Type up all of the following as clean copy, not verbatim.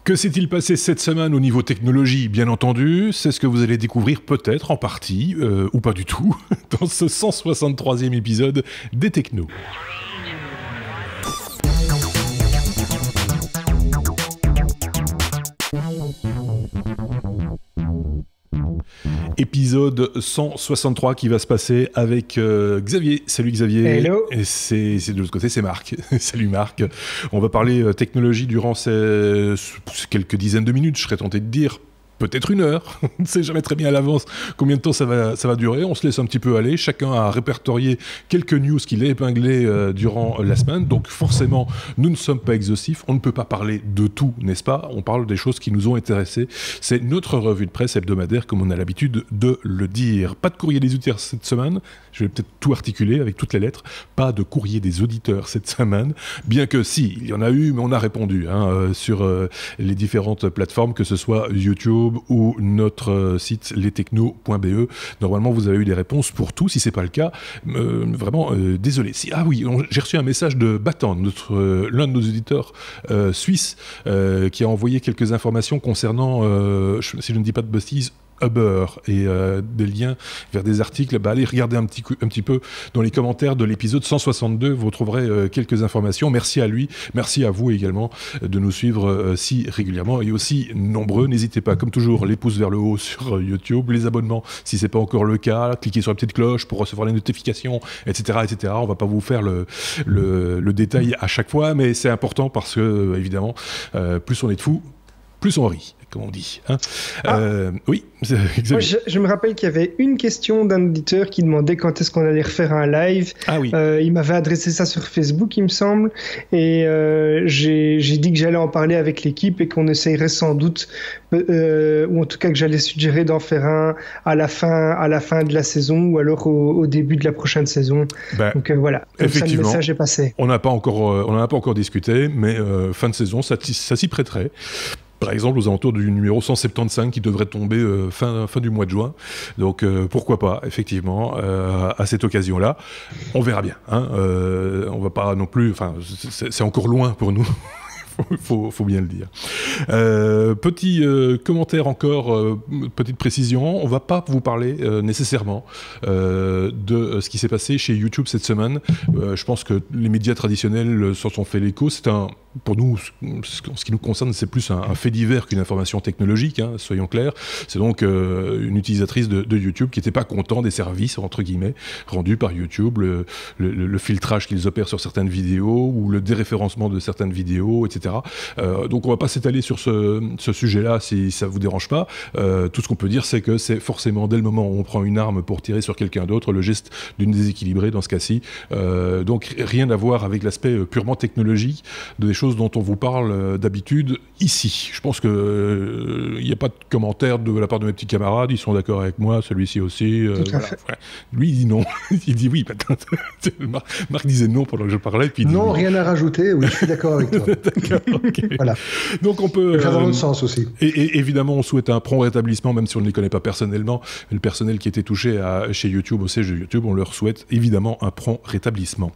Que s'est-il passé cette semaine au niveau technologie, bien entendu? C'est ce que vous allez découvrir peut-être en partie, ou pas du tout, dans ce 163e épisode des Technos. Épisode 163 qui va se passer avec Xavier. Salut Xavier. Hello. Et c'est de l'autre côté, c'est Marc. Salut Marc. On va parler technologie durant ces quelques dizaines de minutes, je serais tenté de dire. Peut-être 1 heure, on ne sait jamais très bien à l'avance combien de temps ça va durer, on se laisse un petit peu aller, chacun a répertorié quelques news qu'il a épinglées durant la semaine, donc forcément nous ne sommes pas exhaustifs, on ne peut pas parler de tout, n'est-ce pas? On parle des choses qui nous ont intéressés, c'est notre revue de presse hebdomadaire comme on a l'habitude de le dire. Pas de courrier des auditeurs cette semaine, je vais peut-être tout articuler avec toutes les lettres, pas de courrier des auditeurs cette semaine, bien que si, il y en a eu, mais on a répondu sur les différentes plateformes, que ce soit YouTube, ou notre site lestechno.be. Normalement, vous avez eu des réponses pour tout. Si c'est pas le cas, vraiment, désolé. J'ai reçu un message de Batan, l'un de nos éditeurs suisses, qui a envoyé quelques informations concernant, si je ne dis pas de bêtises, Uber et des liens vers des articles. Allez regarder un petit peu dans les commentaires de l'épisode 162, vous trouverez quelques informations. Merci à lui, merci à vous également de nous suivre si régulièrement et aussi nombreux. N'hésitez pas, comme toujours, les pouces vers le haut sur YouTube, les abonnements si c'est pas encore le cas, cliquez sur la petite cloche pour recevoir les notifications, etc. etc. On va pas vous faire le détail à chaque fois, mais c'est important parce que, évidemment, plus on est de fous, plus on rit, comme on dit. Oui, moi, je me rappelle qu'il y avait une question d'un auditeur qui demandait quand est-ce qu'on allait refaire un live. Ah oui. Il m'avait adressé ça sur Facebook, il me semble, et j'ai dit que j'allais en parler avec l'équipe et qu'on essayerait sans doute, ou en tout cas que j'allais suggérer d'en faire un à la fin de la saison ou alors au début de la prochaine saison. Donc voilà, comme ça le message est passé. On n'en a pas encore discuté, mais fin de saison, ça s'y prêterait. Par exemple, aux alentours du numéro 175 qui devrait tomber fin du mois de juin. Donc, pourquoi pas, effectivement, à cette occasion-là. On verra bien. On va pas non plus... Enfin, c'est encore loin pour nous. Faut bien le dire. Petit commentaire encore, petite précision, on va pas vous parler nécessairement de ce qui s'est passé chez YouTube cette semaine. Je pense que les médias traditionnels s'en sont fait l'écho. Pour nous, ce qui nous concerne, c'est plus un fait divers qu'une information technologique, soyons clairs. C'est donc une utilisatrice de YouTube qui n'était pas content des services, entre guillemets, rendus par YouTube, le filtrage qu'ils opèrent sur certaines vidéos ou le déréférencement de certaines vidéos, etc. Donc on ne va pas s'étaler sur ce sujet-là si ça ne vous dérange pas. Tout ce qu'on peut dire, c'est que c'est forcément dès le moment où on prend une arme pour tirer sur quelqu'un d'autre, le geste d'une déséquilibrée dans ce cas-ci. Donc rien à voir avec l'aspect purement technologique des choses dont on vous parle d'habitude ici. Je pense qu'il n'y a pas de commentaires de la part de mes petits camarades, ils sont d'accord avec moi, celui-ci aussi. Tout à fait. Lui, il dit non. Il dit oui. Marc disait non pendant que je parlais. Puis non, rien à rajouter, oui, je suis d'accord avec toi. D'accord, okay. Voilà. Donc on peut... Ça va dans l'autre sens aussi. Et évidemment, on souhaite un prompt rétablissement, même si on ne les connaît pas personnellement. Le personnel qui était touché chez YouTube, au siège de YouTube, on leur souhaite évidemment un prompt rétablissement.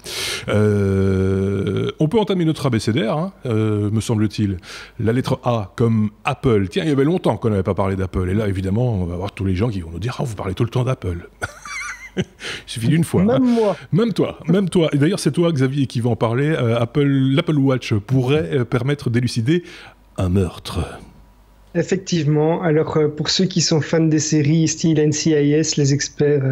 On peut entamer notre abécédaire, me semble-t-il. La lettre A comme Apple. Tiens, il y avait longtemps qu'on n'avait pas parlé d'Apple. Et là, évidemment, on va avoir tous les gens qui vont nous dire « Ah, vous parlez tout le temps d'Apple ». Il suffit d'une fois. Même moi. Même toi. Et d'ailleurs, c'est toi, Xavier, qui va en parler. L'Apple Watch pourrait permettre d'élucider un meurtre. Effectivement. Alors, pour ceux qui sont fans des séries style NCIS, les experts,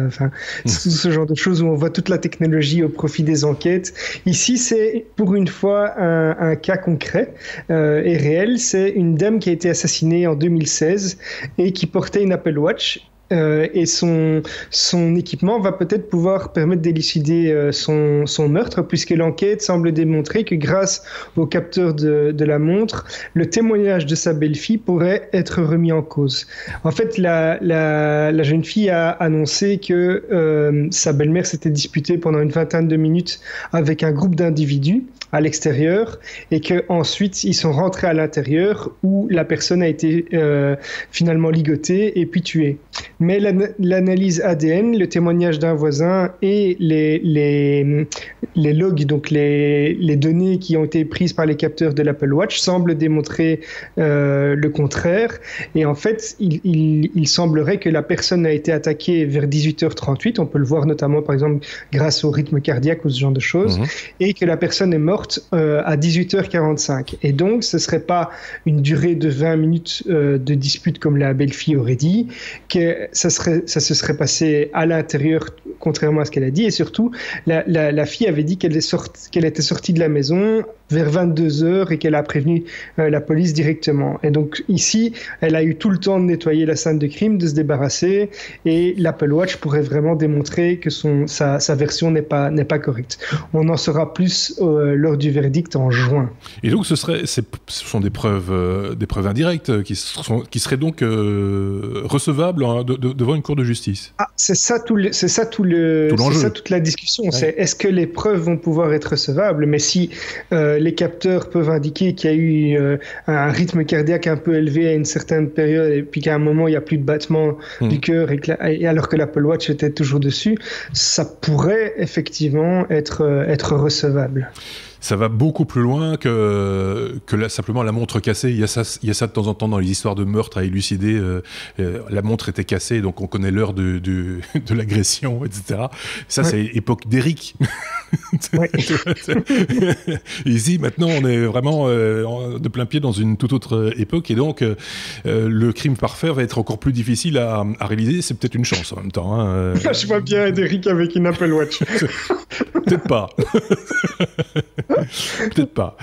tout ce genre de choses où on voit toute la technologie au profit des enquêtes. Ici, c'est pour une fois un cas concret et réel. C'est une dame qui a été assassinée en 2016 et qui portait une Apple Watch. Et son équipement va peut-être pouvoir permettre d'élucider son meurtre, puisque l'enquête semble démontrer que grâce au capteur de la montre, le témoignage de sa belle-fille pourrait être remis en cause. En fait, la jeune fille a annoncé que sa belle-mère s'était disputée pendant une vingtaine de minutes avec un groupe d'individus à l'extérieur et qu'ensuite ils sont rentrés à l'intérieur où la personne a été finalement ligotée et puis tuée. Mais l'analyse ADN, le témoignage d'un voisin et les logs, donc les données qui ont été prises par les capteurs de l'Apple Watch semblent démontrer le contraire. Et en fait, il semblerait que la personne a été attaquée vers 18h38. On peut le voir notamment, par exemple, grâce au rythme cardiaque ou ce genre de choses. Et que la personne est morte à 18h45. Et donc, ce ne serait pas une durée de 20 minutes de dispute comme la belle-fille aurait dit, que ça se serait passé à l'intérieur, contrairement à ce qu'elle a dit. Et surtout, la fille avait dit qu'elle était sortie de la maison vers 22h et qu'elle a prévenu la police directement. Et donc ici, elle a eu tout le temps de nettoyer la scène de crime, de se débarrasser, et l'Apple Watch pourrait vraiment démontrer que sa version n'est pas correcte. On en saura plus lors du verdict en juin. Et donc ce sont des preuves indirectes qui seraient donc recevables devant une cour de justice. Ah, c'est ça toute la discussion. Ouais. C'est est-ce que les preuves vont pouvoir être recevables? Mais si les capteurs peuvent indiquer qu'il y a eu un rythme cardiaque un peu élevé à une certaine période et puis qu'à un moment il n'y a plus de battement du cœur et alors que l'Apple Watch était toujours dessus, ça pourrait effectivement être recevable. Ça va beaucoup plus loin que simplement la montre cassée. Il y a ça de temps en temps dans les histoires de meurtre à élucider. La montre était cassée, donc on connaît l'heure de l'agression, etc. Ça, c'est époque d'Eric. Ouais. Ici, maintenant, on est vraiment de plein pied dans une toute autre époque, et donc le crime parfait va être encore plus difficile à réaliser. C'est peut-être une chance en même temps. Hein. Je vois bien Eric avec une Apple Watch. Peut-être pas. Peut-être pas.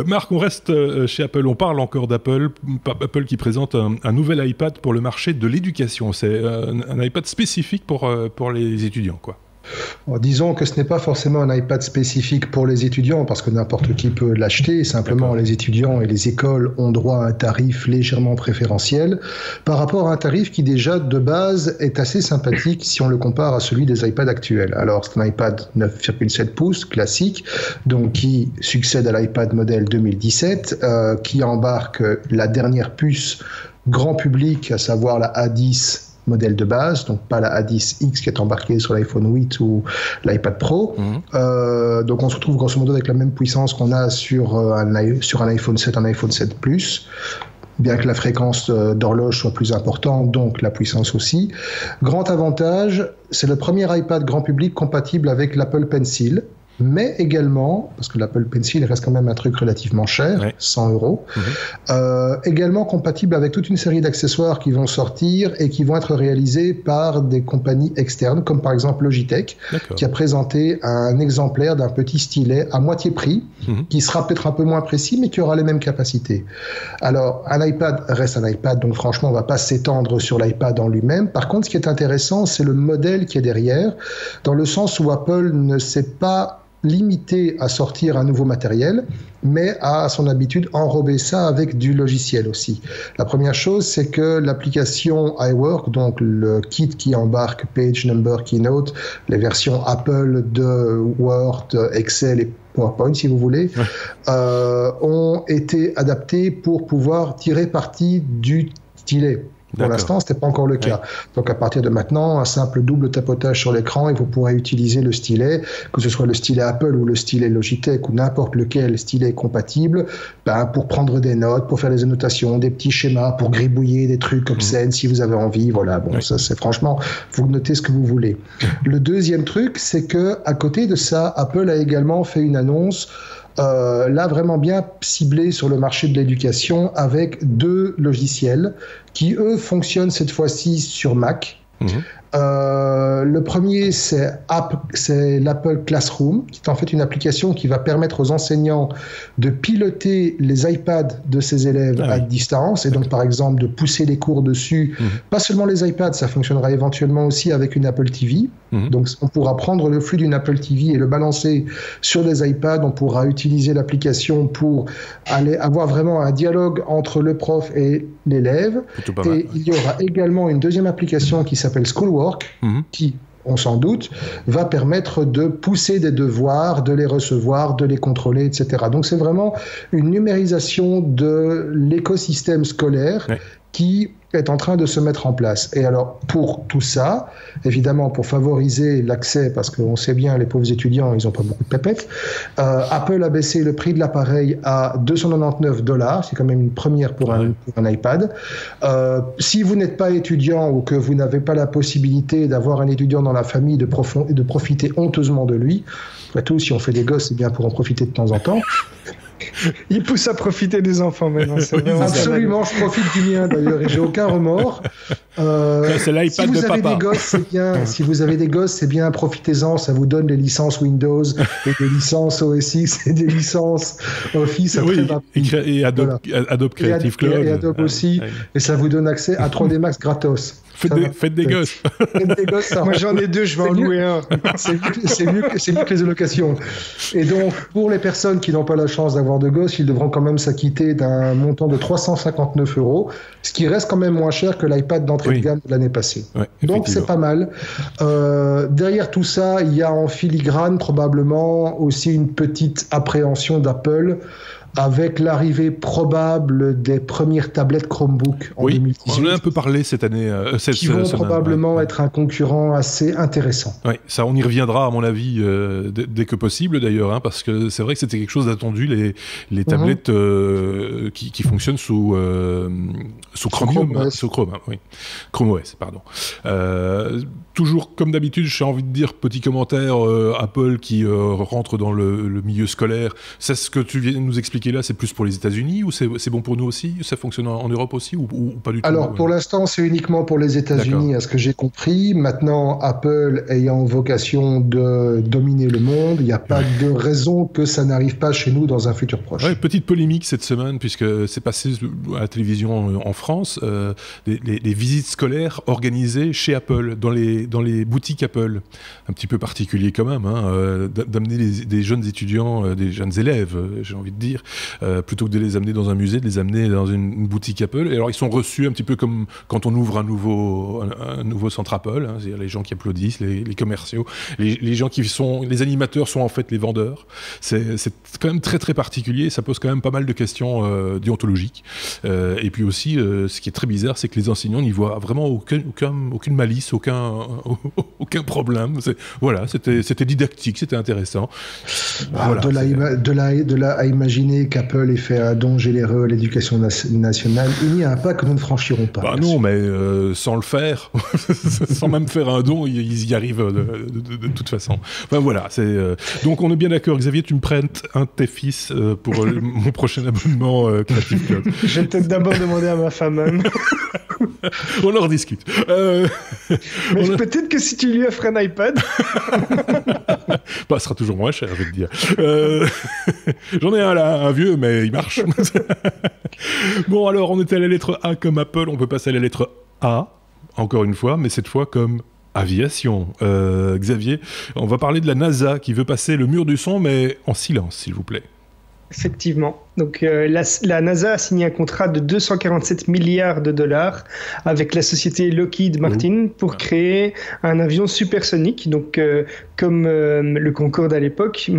Marc, on reste chez Apple. On parle encore d'Apple. Apple qui présente un nouvel iPad pour le marché de l'éducation. C'est un iPad spécifique pour les étudiants, quoi. Bon, disons que ce n'est pas forcément un iPad spécifique pour les étudiants parce que n'importe qui peut l'acheter. Simplement, les étudiants et les écoles ont droit à un tarif légèrement préférentiel par rapport à un tarif qui déjà de base est assez sympathique si on le compare à celui des iPads actuels. Alors, c'est un iPad 9,7 pouces classique, donc qui succède à l'iPad modèle 2017, qui embarque la dernière puce grand public, à savoir la A10 modèle de base, donc pas la A10X qui est embarquée sur l'iPhone 8 ou l'iPad Pro. Donc on se retrouve grosso modo avec la même puissance qu'on a sur un iPhone 7, un iPhone 7 Plus, bien que la fréquence d'horloge soit plus importante, donc la puissance aussi. Grand avantage, c'est le premier iPad grand public compatible avec l'Apple Pencil, mais également, parce que l'Apple Pencil reste quand même un truc relativement cher, 100 €, également compatible avec toute une série d'accessoires qui vont sortir et qui vont être réalisés par des compagnies externes, comme par exemple Logitech, qui a présenté un exemplaire d'un petit stylet à moitié prix, qui sera peut-être un peu moins précis, mais qui aura les mêmes capacités. Alors, un iPad reste un iPad, donc franchement, on ne va pas s'étendre sur l'iPad en lui-même. Par contre, ce qui est intéressant, c'est le modèle qui est derrière, dans le sens où Apple ne s'est pas limité à sortir un nouveau matériel, mais à son habitude enrober ça avec du logiciel aussi. La première chose, c'est que l'application iWork, donc le kit qui embarque Page, Number, Keynote, les versions Apple de Word, Excel et PowerPoint, si vous voulez, ont été adaptés pour pouvoir tirer parti du stylet. Pour l'instant, ce n'était pas encore le cas. Donc, à partir de maintenant, un simple double tapotage sur l'écran et vous pourrez utiliser le stylet, que ce soit le stylet Apple ou le stylet Logitech ou n'importe lequel stylet compatible, pour prendre des notes, pour faire des annotations, des petits schémas, pour gribouiller des trucs obscènes si vous avez envie. Voilà, bon, ça, c'est franchement, vous notez ce que vous voulez. Le deuxième truc, c'est que à côté de ça, Apple a également fait une annonce là vraiment bien ciblé sur le marché de l'éducation avec 2 logiciels qui eux fonctionnent cette fois-ci sur Mac. Le premier, c'est l'Apple Classroom, qui est en fait une application qui va permettre aux enseignants de piloter les iPads de ses élèves à distance, et donc par exemple de pousser les cours dessus. Pas seulement les iPads, ça fonctionnera éventuellement aussi avec une Apple TV. Donc on pourra prendre le flux d'une Apple TV et le balancer sur des iPads. On pourra utiliser l'application pour aller avoir vraiment un dialogue entre le prof et l'élève. Et il y aura également une deuxième application qui s'appelle Schoolwork, qui, on s'en doute, va permettre de pousser des devoirs, de les recevoir, de les contrôler, etc. Donc c'est vraiment une numérisation de l'écosystème scolaire qui est en train de se mettre en place. Et alors, pour tout ça, évidemment, pour favoriser l'accès, parce qu'on sait bien, les pauvres étudiants, ils n'ont pas beaucoup de pépettes, Apple a baissé le prix de l'appareil à $299. C'est quand même une première pour un iPad. Si vous n'êtes pas étudiant ou que vous n'avez pas la possibilité d'avoir un étudiant dans la famille, de profiter honteusement de lui, après tout, si on fait des gosses, c'est bien pour en profiter de temps en temps. Il pousse à profiter des enfants maintenant. Absolument, je profite du mien d'ailleurs et j'ai aucun remords. C'est l'iPad de papa. Des gosses, c'est bien. Si vous avez des gosses, c'est bien, profitez-en. Ça vous donne des licences Windows et des licences OS X et des licences Office. Et Adobe Creative Cloud. Et Adobe aussi. Et ça vous donne accès à 3D Max gratos. Faites des gosses. Faites des gosses, ça. Moi j'en ai 2, je vais en louer un. C'est mieux que les allocations. Et donc, pour les personnes qui n'ont pas la chance d'avoir de gosses, ils devront quand même s'acquitter d'un montant de 359 €, ce qui reste quand même moins cher que l'iPad d'entrée de gamme de l'année passée. Ouais, donc c'est pas mal. Derrière tout ça, il y a en filigrane probablement aussi une petite appréhension d'Apple avec l'arrivée probable des premières tablettes Chromebook en 2018. On en a un peu parlé cette année. Qui vont probablement être un concurrent assez intéressant. Oui, ça, on y reviendra à mon avis dès que possible d'ailleurs, parce que c'est vrai que c'était quelque chose d'attendu, les tablettes qui fonctionnent sous Chromium, sous Chrome, Chrome OS, pardon. Toujours comme d'habitude, j'ai envie de dire, petit commentaire, Apple qui rentre dans le milieu scolaire. C'est ce que tu viens de nous expliquer là, c'est plus pour les États-Unis ou c'est bon pour nous aussi? Ça fonctionne en Europe aussi ou pas du tout? Alors pour l'instant, c'est uniquement pour les États-Unis, à ce que j'ai compris. Maintenant, Apple ayant vocation de dominer le monde, il n'y a pas de raison que ça n'arrive pas chez nous dans un futur proche. Ouais, petite polémique cette semaine, puisque c'est passé à la télévision en France, les visites scolaires organisées chez Apple, dans les boutiques Apple. Un petit peu particulier quand même, d'amener des jeunes étudiants, des jeunes élèves, j'ai envie de dire, plutôt que de les amener dans un musée, de les amener dans une boutique Apple. Et alors ils sont reçus un petit peu comme quand on ouvre un nouveau centre Apple, c'est-à-dire les gens qui applaudissent, les commerciaux, les gens qui sont, les animateurs sont en fait les vendeurs. C'est quand même très très particulier, ça pose quand même pas mal de questions déontologiques. Et puis aussi, ce qui est très bizarre, c'est que les enseignants n'y voient vraiment aucune malice, aucun problème. Voilà, c'était didactique, c'était intéressant. Voilà, de là à imaginer qu'Apple ait fait un don généreux à l'éducation nationale, il n'y a un pas que nous ne franchirons pas. Bah non, mais sans le faire, sans même faire un don, ils y arrivent de toute façon. Enfin voilà, donc on est bien d'accord. Xavier, tu me prêtes un de tes fils pour mon prochain abonnement Creative Cloud. Je vais peut-être d'abord demander à ma femme. On en rediscute. Mais peut-être que si tu lui offres un iPad... Bah, ce sera toujours moins cher, je vais te dire. J'en ai un là, un vieux, mais il marche. Bon, alors, on était à la lettre A comme Apple, on peut passer à la lettre A, encore une fois, mais cette fois comme aviation. Xavier, on va parler de la NASA qui veut passer le mur du son, mais en silence, s'il vous plaît. Effectivement. Donc, la NASA a signé un contrat de 247 milliards de dollars avec la société Lockheed Martin pour créer un avion supersonique, donc comme le Concorde à l'époque,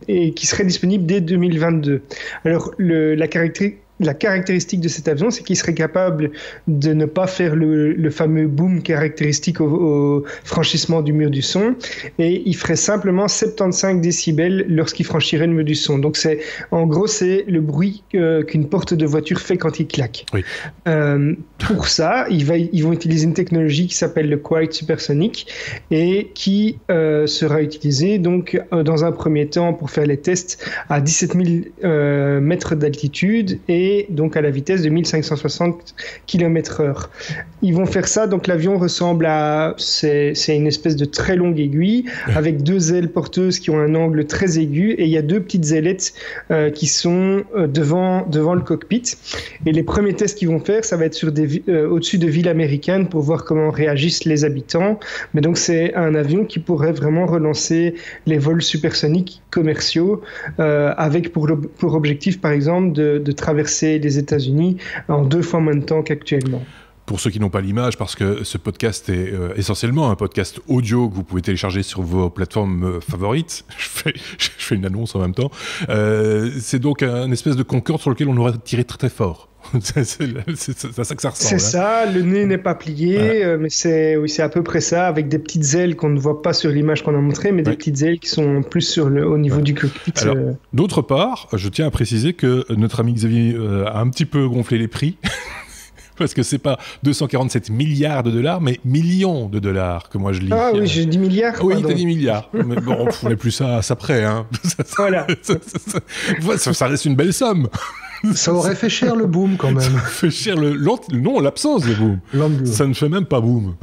et qui serait disponible dès 2022. Alors, la caractéristique de cet avion, c'est qu'il serait capable de ne pas faire le fameux boom caractéristique au franchissement du mur du son, et il ferait simplement 75 décibels lorsqu'il franchirait le mur du son. Donc en gros, c'est le bruit qu'une porte de voiture fait quand il claque. Oui. Pour ça, ils vont utiliser une technologie qui s'appelle le Quiet Supersonic et qui sera utilisée donc dans un premier temps pour faire les tests à 17 000 mètres d'altitude et donc à la vitesse de 1560 km/h. Ils vont faire ça, donc l'avion ressemble à... C'est une espèce de très longue aiguille avec deux ailes porteuses qui ont un angle très aigu et il y a deux petites ailettes qui sont devant le cockpit. Et les premiers tests qu'ils vont faire, ça va être au-dessus de villes américaines pour voir comment réagissent les habitants. Mais donc c'est un avion qui pourrait vraiment relancer les vols supersoniques commerciaux avec pour objectif par exemple de traverser les États-Unis en 2 fois moins de temps qu'actuellement. pour ceux qui n'ont pas l'image, parce que ce podcast est essentiellement un podcast audio que vous pouvez télécharger sur vos plateformes favorites. Je fais une annonce en même temps. C'est donc un espèce de Concorde sur lequel on aurait tiré très très fort. C'est à ça que ça ressemble. C'est ça, le nez n'est pas plié, mais c'est à peu près ça, avec des petites ailes qu'on ne voit pas sur l'image qu'on a montrée, mais des petites ailes qui sont plus au niveau du cockpit. Alors, d'autre part, je tiens à préciser que notre ami Xavier a un petit peu gonflé les prix. Parce que c'est pas 247 milliards de dollars, mais millions de dollars que moi je lis. Ah oui, j'ai dit milliards. Oui, t'as dit milliards. Mais bon, on n'est plus ça à ça près. Hein. Voilà. Ça reste une belle somme. Ça aurait fait cher le boom quand même. Ça fait cher l'absence de boom. Ça ne fait même pas boom.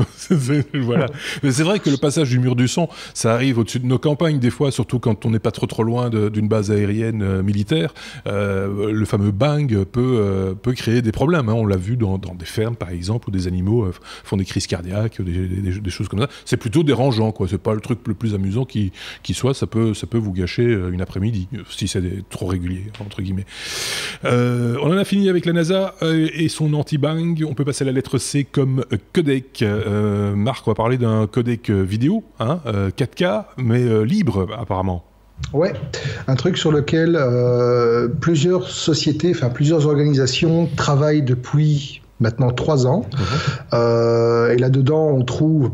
Voilà. Mais c'est vrai que le passage du mur du son, ça arrive au-dessus de nos campagnes des fois, surtout quand on n'est pas trop loin d'une base aérienne militaire. Le fameux bang peut créer des problèmes. Hein. On l'a vu dans des fermes par exemple où des animaux font des crises cardiaques, des choses comme ça. C'est plutôt dérangeant, quoi. C'est pas le truc le plus amusant qui soit. Ça peut vous gâcher une après-midi si c'est trop régulier entre guillemets. On en a fini avec la NASA et son anti-bang. On peut passer à la lettre C comme codec. Marc, on va parler d'un codec vidéo, 4K, mais libre apparemment. Ouais, un truc sur lequel plusieurs sociétés, plusieurs organisations travaillent depuis maintenant 3 ans. Et là-dedans, on trouve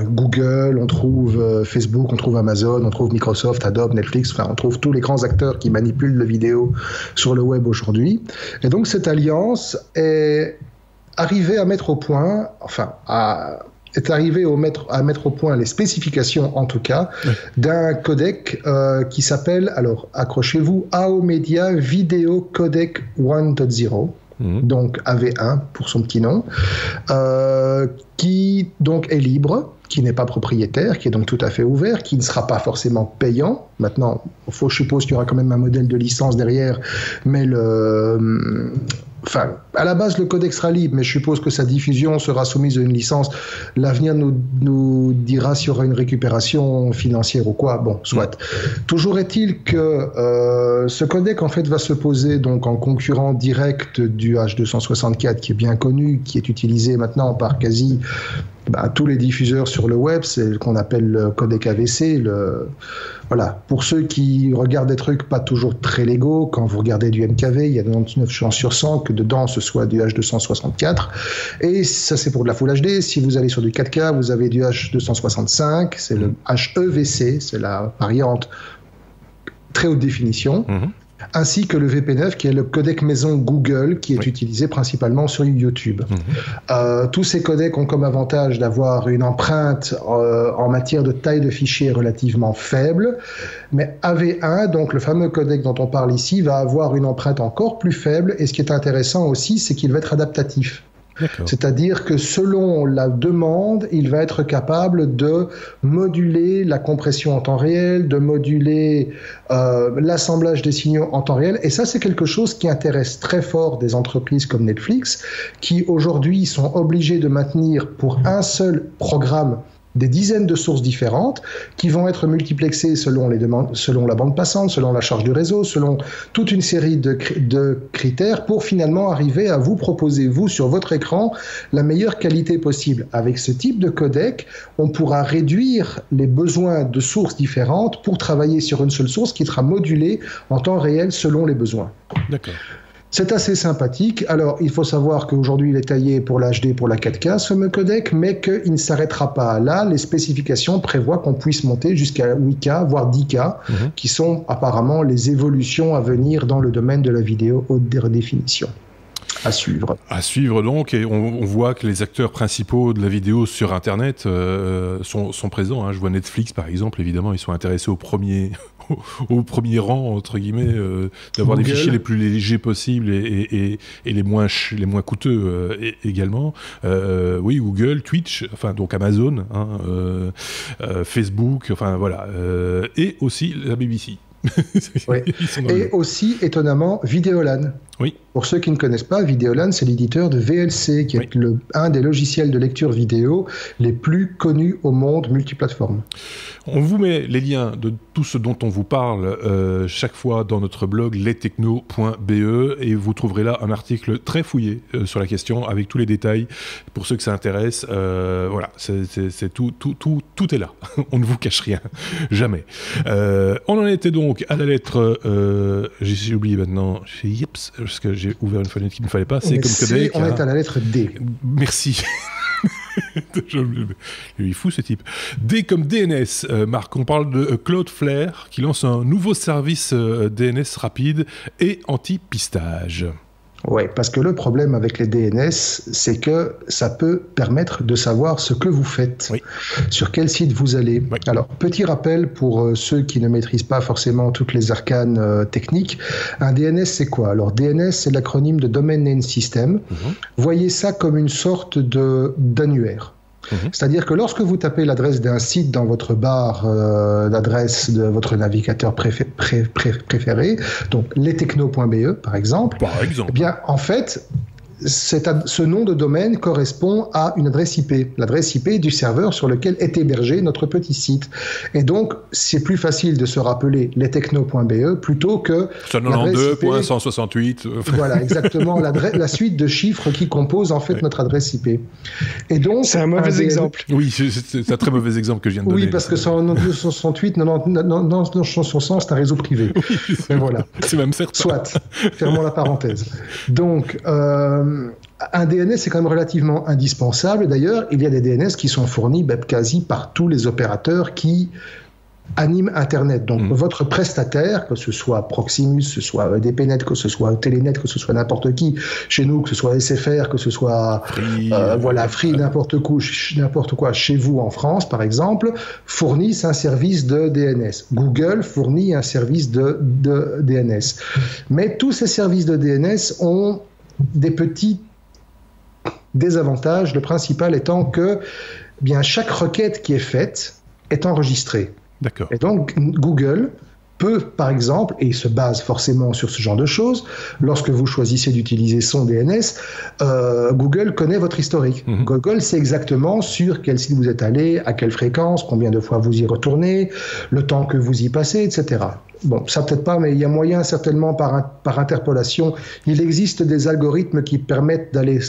Google, on trouve Facebook, on trouve Amazon, on trouve Microsoft, Adobe, Netflix, on trouve tous les grands acteurs qui manipulent le vidéo sur le web aujourd'hui. Et donc, cette alliance est arrivée à mettre au point, à mettre au point les spécifications, en tout cas, d'un codec qui s'appelle, alors accrochez-vous, AO Media Video Codec 1.0. Donc AV1 pour son petit nom, qui donc est libre, qui n'est pas propriétaire, qui est donc tout à fait ouvert, qui ne sera pas forcément payant. Maintenant, je suppose qu'il y aura quand même un modèle de licence derrière, mais à la base, le codec sera libre, mais je suppose que sa diffusion sera soumise à une licence. L'avenir nous dira s'il y aura une récupération financière ou quoi. Bon, soit. Toujours est-il que ce codec, en fait, va se poser donc en concurrent direct du H264, qui est bien connu, qui est utilisé maintenant par quasi tous les diffuseurs sur le web. C'est ce qu'on appelle le codec AVC. Voilà. Pour ceux qui regardent des trucs pas toujours très légaux, quand vous regardez du MKV, il y a 99 chances sur 100 que dedans ce soit du H264. Et ça, c'est pour de la Full HD. Si vous allez sur du 4K, vous avez du H265. C'est le HEVC. C'est la variante très haute définition. Ainsi que le VP9, qui est le codec maison Google, qui est utilisé principalement sur YouTube. Tous ces codecs ont comme avantage d'avoir une empreinte en matière de taille de fichier relativement faible, mais AV1, donc le fameux codec dont on parle ici, va avoir une empreinte encore plus faible, et ce qui est intéressant aussi, c'est qu'il va être adaptatif. C'est-à-dire que selon la demande, il va être capable de moduler la compression en temps réel, de moduler l'assemblage des signaux en temps réel. Et ça, c'est quelque chose qui intéresse très fort des entreprises comme Netflix, qui aujourd'hui sont obligées de maintenir pour un seul programme des dizaines de sources différentes qui vont être multiplexées selon les demandes, selon la bande passante, selon la charge du réseau, selon toute une série de critères pour finalement arriver à vous proposer, vous, sur votre écran, la meilleure qualité possible. Avec ce type de codec, on pourra réduire les besoins de sources différentes pour travailler sur une seule source qui sera modulée en temps réel selon les besoins. D'accord. C'est assez sympathique. Alors, il faut savoir qu'aujourd'hui, il est taillé pour l'HD, pour la 4K, ce codec, mais qu'il ne s'arrêtera pas là. Les spécifications prévoient qu'on puisse monter jusqu'à 8K, voire 10K, qui sont apparemment les évolutions à venir dans le domaine de la vidéo haute définition. À suivre. À suivre donc, et on voit que les acteurs principaux de la vidéo sur Internet sont présents. Hein. Je vois Netflix, par exemple, évidemment, ils sont intéressés au premier rang, entre guillemets, d'avoir des fichiers les plus légers possibles et les moins coûteux également. Oui, Google, Twitch, donc Amazon, Facebook, voilà. Et aussi la BBC. Oui. Et aussi, étonnamment, Videolan. Oui. Pour ceux qui ne connaissent pas, Videolan, c'est l'éditeur de VLC, qui est un des logiciels de lecture vidéo les plus connus au monde multiplateforme. On vous met les liens de tout ce dont on vous parle chaque fois dans notre blog lestechno.be et vous trouverez là un article très fouillé sur la question avec tous les détails pour ceux que ça intéresse. Voilà, c'est tout est là. On ne vous cache rien, jamais. On en était donc à la lettre. J'ai oublié maintenant. Yips, parce que j'ai ouvert une fenêtre qu'il ne fallait pas. C'est comme Québec. On est à la lettre D. Merci. Il est fou ce type. D comme DNS, Marc, on parle de Cloudflare qui lance un nouveau service DNS rapide et anti-pistage. Oui, parce que le problème avec les DNS, c'est que ça peut permettre de savoir ce que vous faites, sur quel site vous allez. Oui. Alors, petit rappel pour ceux qui ne maîtrisent pas forcément toutes les arcanes techniques, un DNS, c'est quoi? Alors, DNS, c'est l'acronyme de Domain Name System. Voyez ça comme une sorte d'annuaire. C'est-à-dire que lorsque vous tapez l'adresse d'un site dans votre barre d'adresse de votre navigateur préféré, donc lestechno.be par exemple, eh bien en fait, ce nom de domaine correspond à une adresse IP, l'adresse IP du serveur sur lequel est hébergé notre petit site. Et donc, c'est plus facile de se rappeler lestechno.be plutôt que 192.168. Voilà, exactement, la suite de chiffres qui composent en fait notre adresse IP. Et donc, c'est un mauvais exemple. Oui, c'est un très mauvais exemple que je viens de donner. Oui, parce que 192.168, dans son sens, c'est un réseau privé. Oui, mais voilà. C'est même certain. Soit, fermons la parenthèse. Donc, un DNS est quand même relativement indispensable. D'ailleurs, il y a des DNS qui sont fournis quasi par tous les opérateurs qui animent Internet. Donc, votre prestataire, que ce soit Proximus, que ce soit DPNet, que ce soit Telenet, que ce soit n'importe qui chez nous, que ce soit SFR, que ce soit Free, n'importe quoi chez vous en France, par exemple, fournissent un service de DNS. Google fournit un service de DNS. Mais tous ces services de DNS ont des petits désavantages, le principal étant que chaque requête qui est faite est enregistrée. D'accord. Et donc Google peut, par exemple, et il se base forcément sur ce genre de choses, lorsque vous choisissez d'utiliser son DNS, Google connaît votre historique. Google sait exactement sur quel site vous êtes allé, à quelle fréquence, combien de fois vous y retournez, le temps que vous y passez, etc. Bon, ça peut-être pas, mais il y a moyen certainement par interpolation. Il existe des algorithmes qui permettent d'aller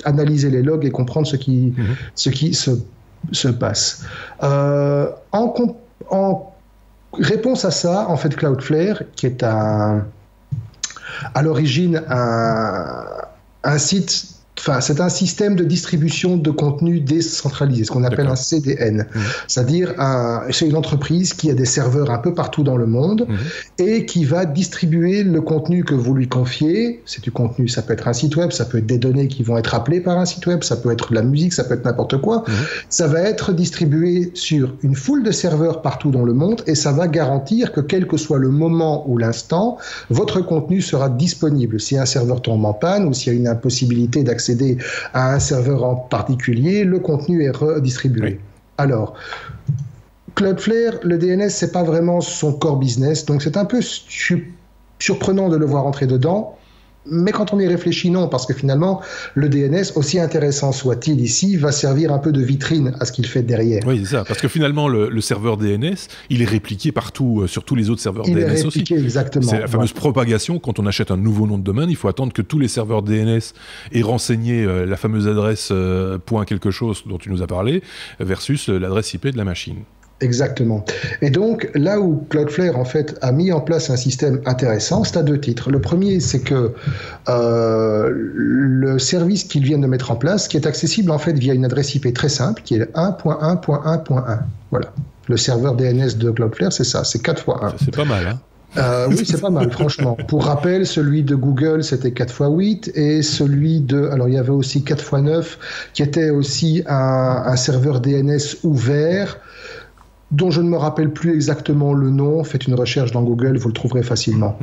analyser les logs et comprendre ce qui se passe. En réponse à ça, en fait, Cloudflare, qui est à l'origine un site, c'est un système de distribution de contenu décentralisé, ce qu'on appelle un CDN. C'est-à-dire, c'est une entreprise qui a des serveurs un peu partout dans le monde et qui va distribuer le contenu que vous lui confiez. C'est du contenu, ça peut être un site web, ça peut être des données qui vont être appelées par un site web, ça peut être de la musique, ça peut être n'importe quoi. Ça va être distribué sur une foule de serveurs partout dans le monde et ça va garantir que quel que soit le moment ou l'instant, votre contenu sera disponible. Si un serveur tombe en panne ou s'il y a une impossibilité d'accéder à un serveur en particulier, le contenu est redistribué. Oui. Alors, Cloudflare, le DNS, c'est pas vraiment son core business, donc c'est un peu surprenant de le voir entrer dedans. Mais quand on y réfléchit, non, parce que finalement, le DNS, aussi intéressant soit-il ici, va servir un peu de vitrine à ce qu'il fait derrière. Oui, c'est ça, parce que finalement, le serveur DNS, il est répliqué partout, sur tous les autres serveurs DNS aussi. Il est répliqué, exactement. C'est la fameuse propagation, quand on achète un nouveau nom de domaine, il faut attendre que tous les serveurs DNS aient renseigné la fameuse adresse point quelque chose dont tu nous as parlé, versus l'adresse IP de la machine. Exactement. Et donc, là où Cloudflare, en fait, a mis en place un système intéressant, c'est à deux titres. Le premier, c'est que le service qu'ils viennent de mettre en place, qui est accessible, en fait, via une adresse IP très simple, qui est 1.1.1.1. Voilà. Le serveur DNS de Cloudflare, c'est ça, c'est 4 x 1. C'est pas mal, hein? Oui, c'est pas mal, franchement. Pour rappel, celui de Google, c'était 4 x 8, et celui alors il y avait aussi 4 x 9, qui était aussi un serveur DNS ouvert, dont je ne me rappelle plus exactement le nom. Faites une recherche dans Google, vous le trouverez facilement.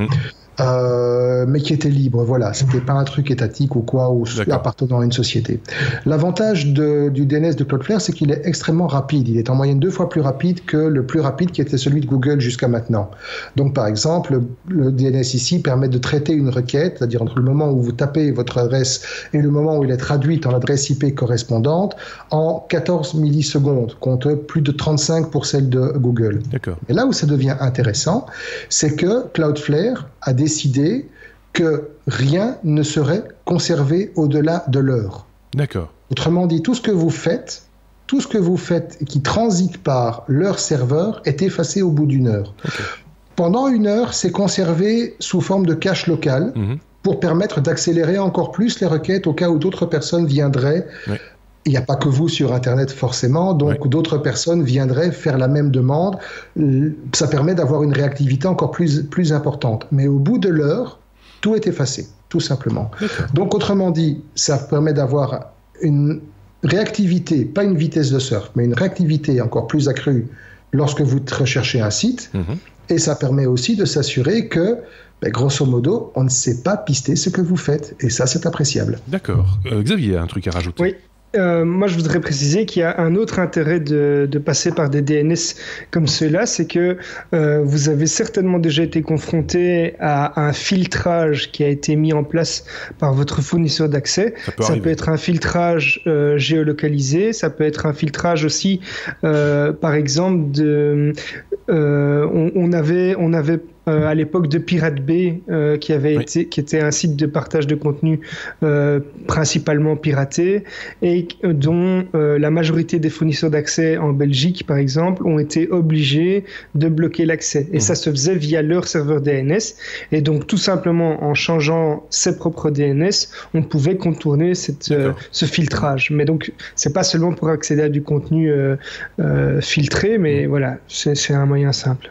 mais qui était libre, voilà. C'était pas un truc étatique ou quoi, ou appartenant à une société. L'avantage du DNS de Cloudflare, c'est qu'il est extrêmement rapide. Il est en moyenne 2 fois plus rapide que le plus rapide qui était celui de Google jusqu'à maintenant. Donc, par exemple, le DNS ici permet de traiter une requête, c'est-à-dire entre le moment où vous tapez votre adresse et le moment où elle est traduite en adresse IP correspondante, en 14 millisecondes, contre plus de 35 pour celle de Google. D'accord. Et là où ça devient intéressant, c'est que Cloudflare a décidé que rien ne serait conservé au-delà de l'heure. D'accord. Autrement dit, tout ce que vous faites qui transite par leur serveur est effacé au bout d'une heure. Okay. Pendant une heure, c'est conservé sous forme de cache locale pour permettre d'accélérer encore plus les requêtes au cas où d'autres personnes viendraient. Ouais. Il n'y a pas que vous sur Internet forcément, donc d'autres personnes viendraient faire la même demande. Ça permet d'avoir une réactivité encore plus importante. Mais au bout de l'heure, tout est effacé, tout simplement. Donc autrement dit, ça permet d'avoir une réactivité, pas une vitesse de surf, mais une réactivité encore plus accrue lorsque vous recherchez un site. Et ça permet aussi de s'assurer que, grosso modo, on ne sait pas pister ce que vous faites. Et ça, c'est appréciable. D'accord. Xavier a un truc à rajouter. Oui. Moi, je voudrais préciser qu'il y a un autre intérêt de passer par des DNS comme ceux-là, c'est que vous avez certainement déjà été confronté à un filtrage qui a été mis en place par votre fournisseur d'accès. Ça peut être un filtrage géolocalisé, ça peut être un filtrage aussi, par exemple, on avait à l'époque de Pirate Bay, qui était un site de partage de contenu principalement piraté, et dont la majorité des fournisseurs d'accès en Belgique, par exemple, ont été obligés de bloquer l'accès. Et ça se faisait via leur serveur DNS. Et donc, tout simplement, en changeant ses propres DNS, on pouvait contourner ce filtrage. Mais donc, c'est pas seulement pour accéder à du contenu filtré, mais voilà, c'est un moyen simple.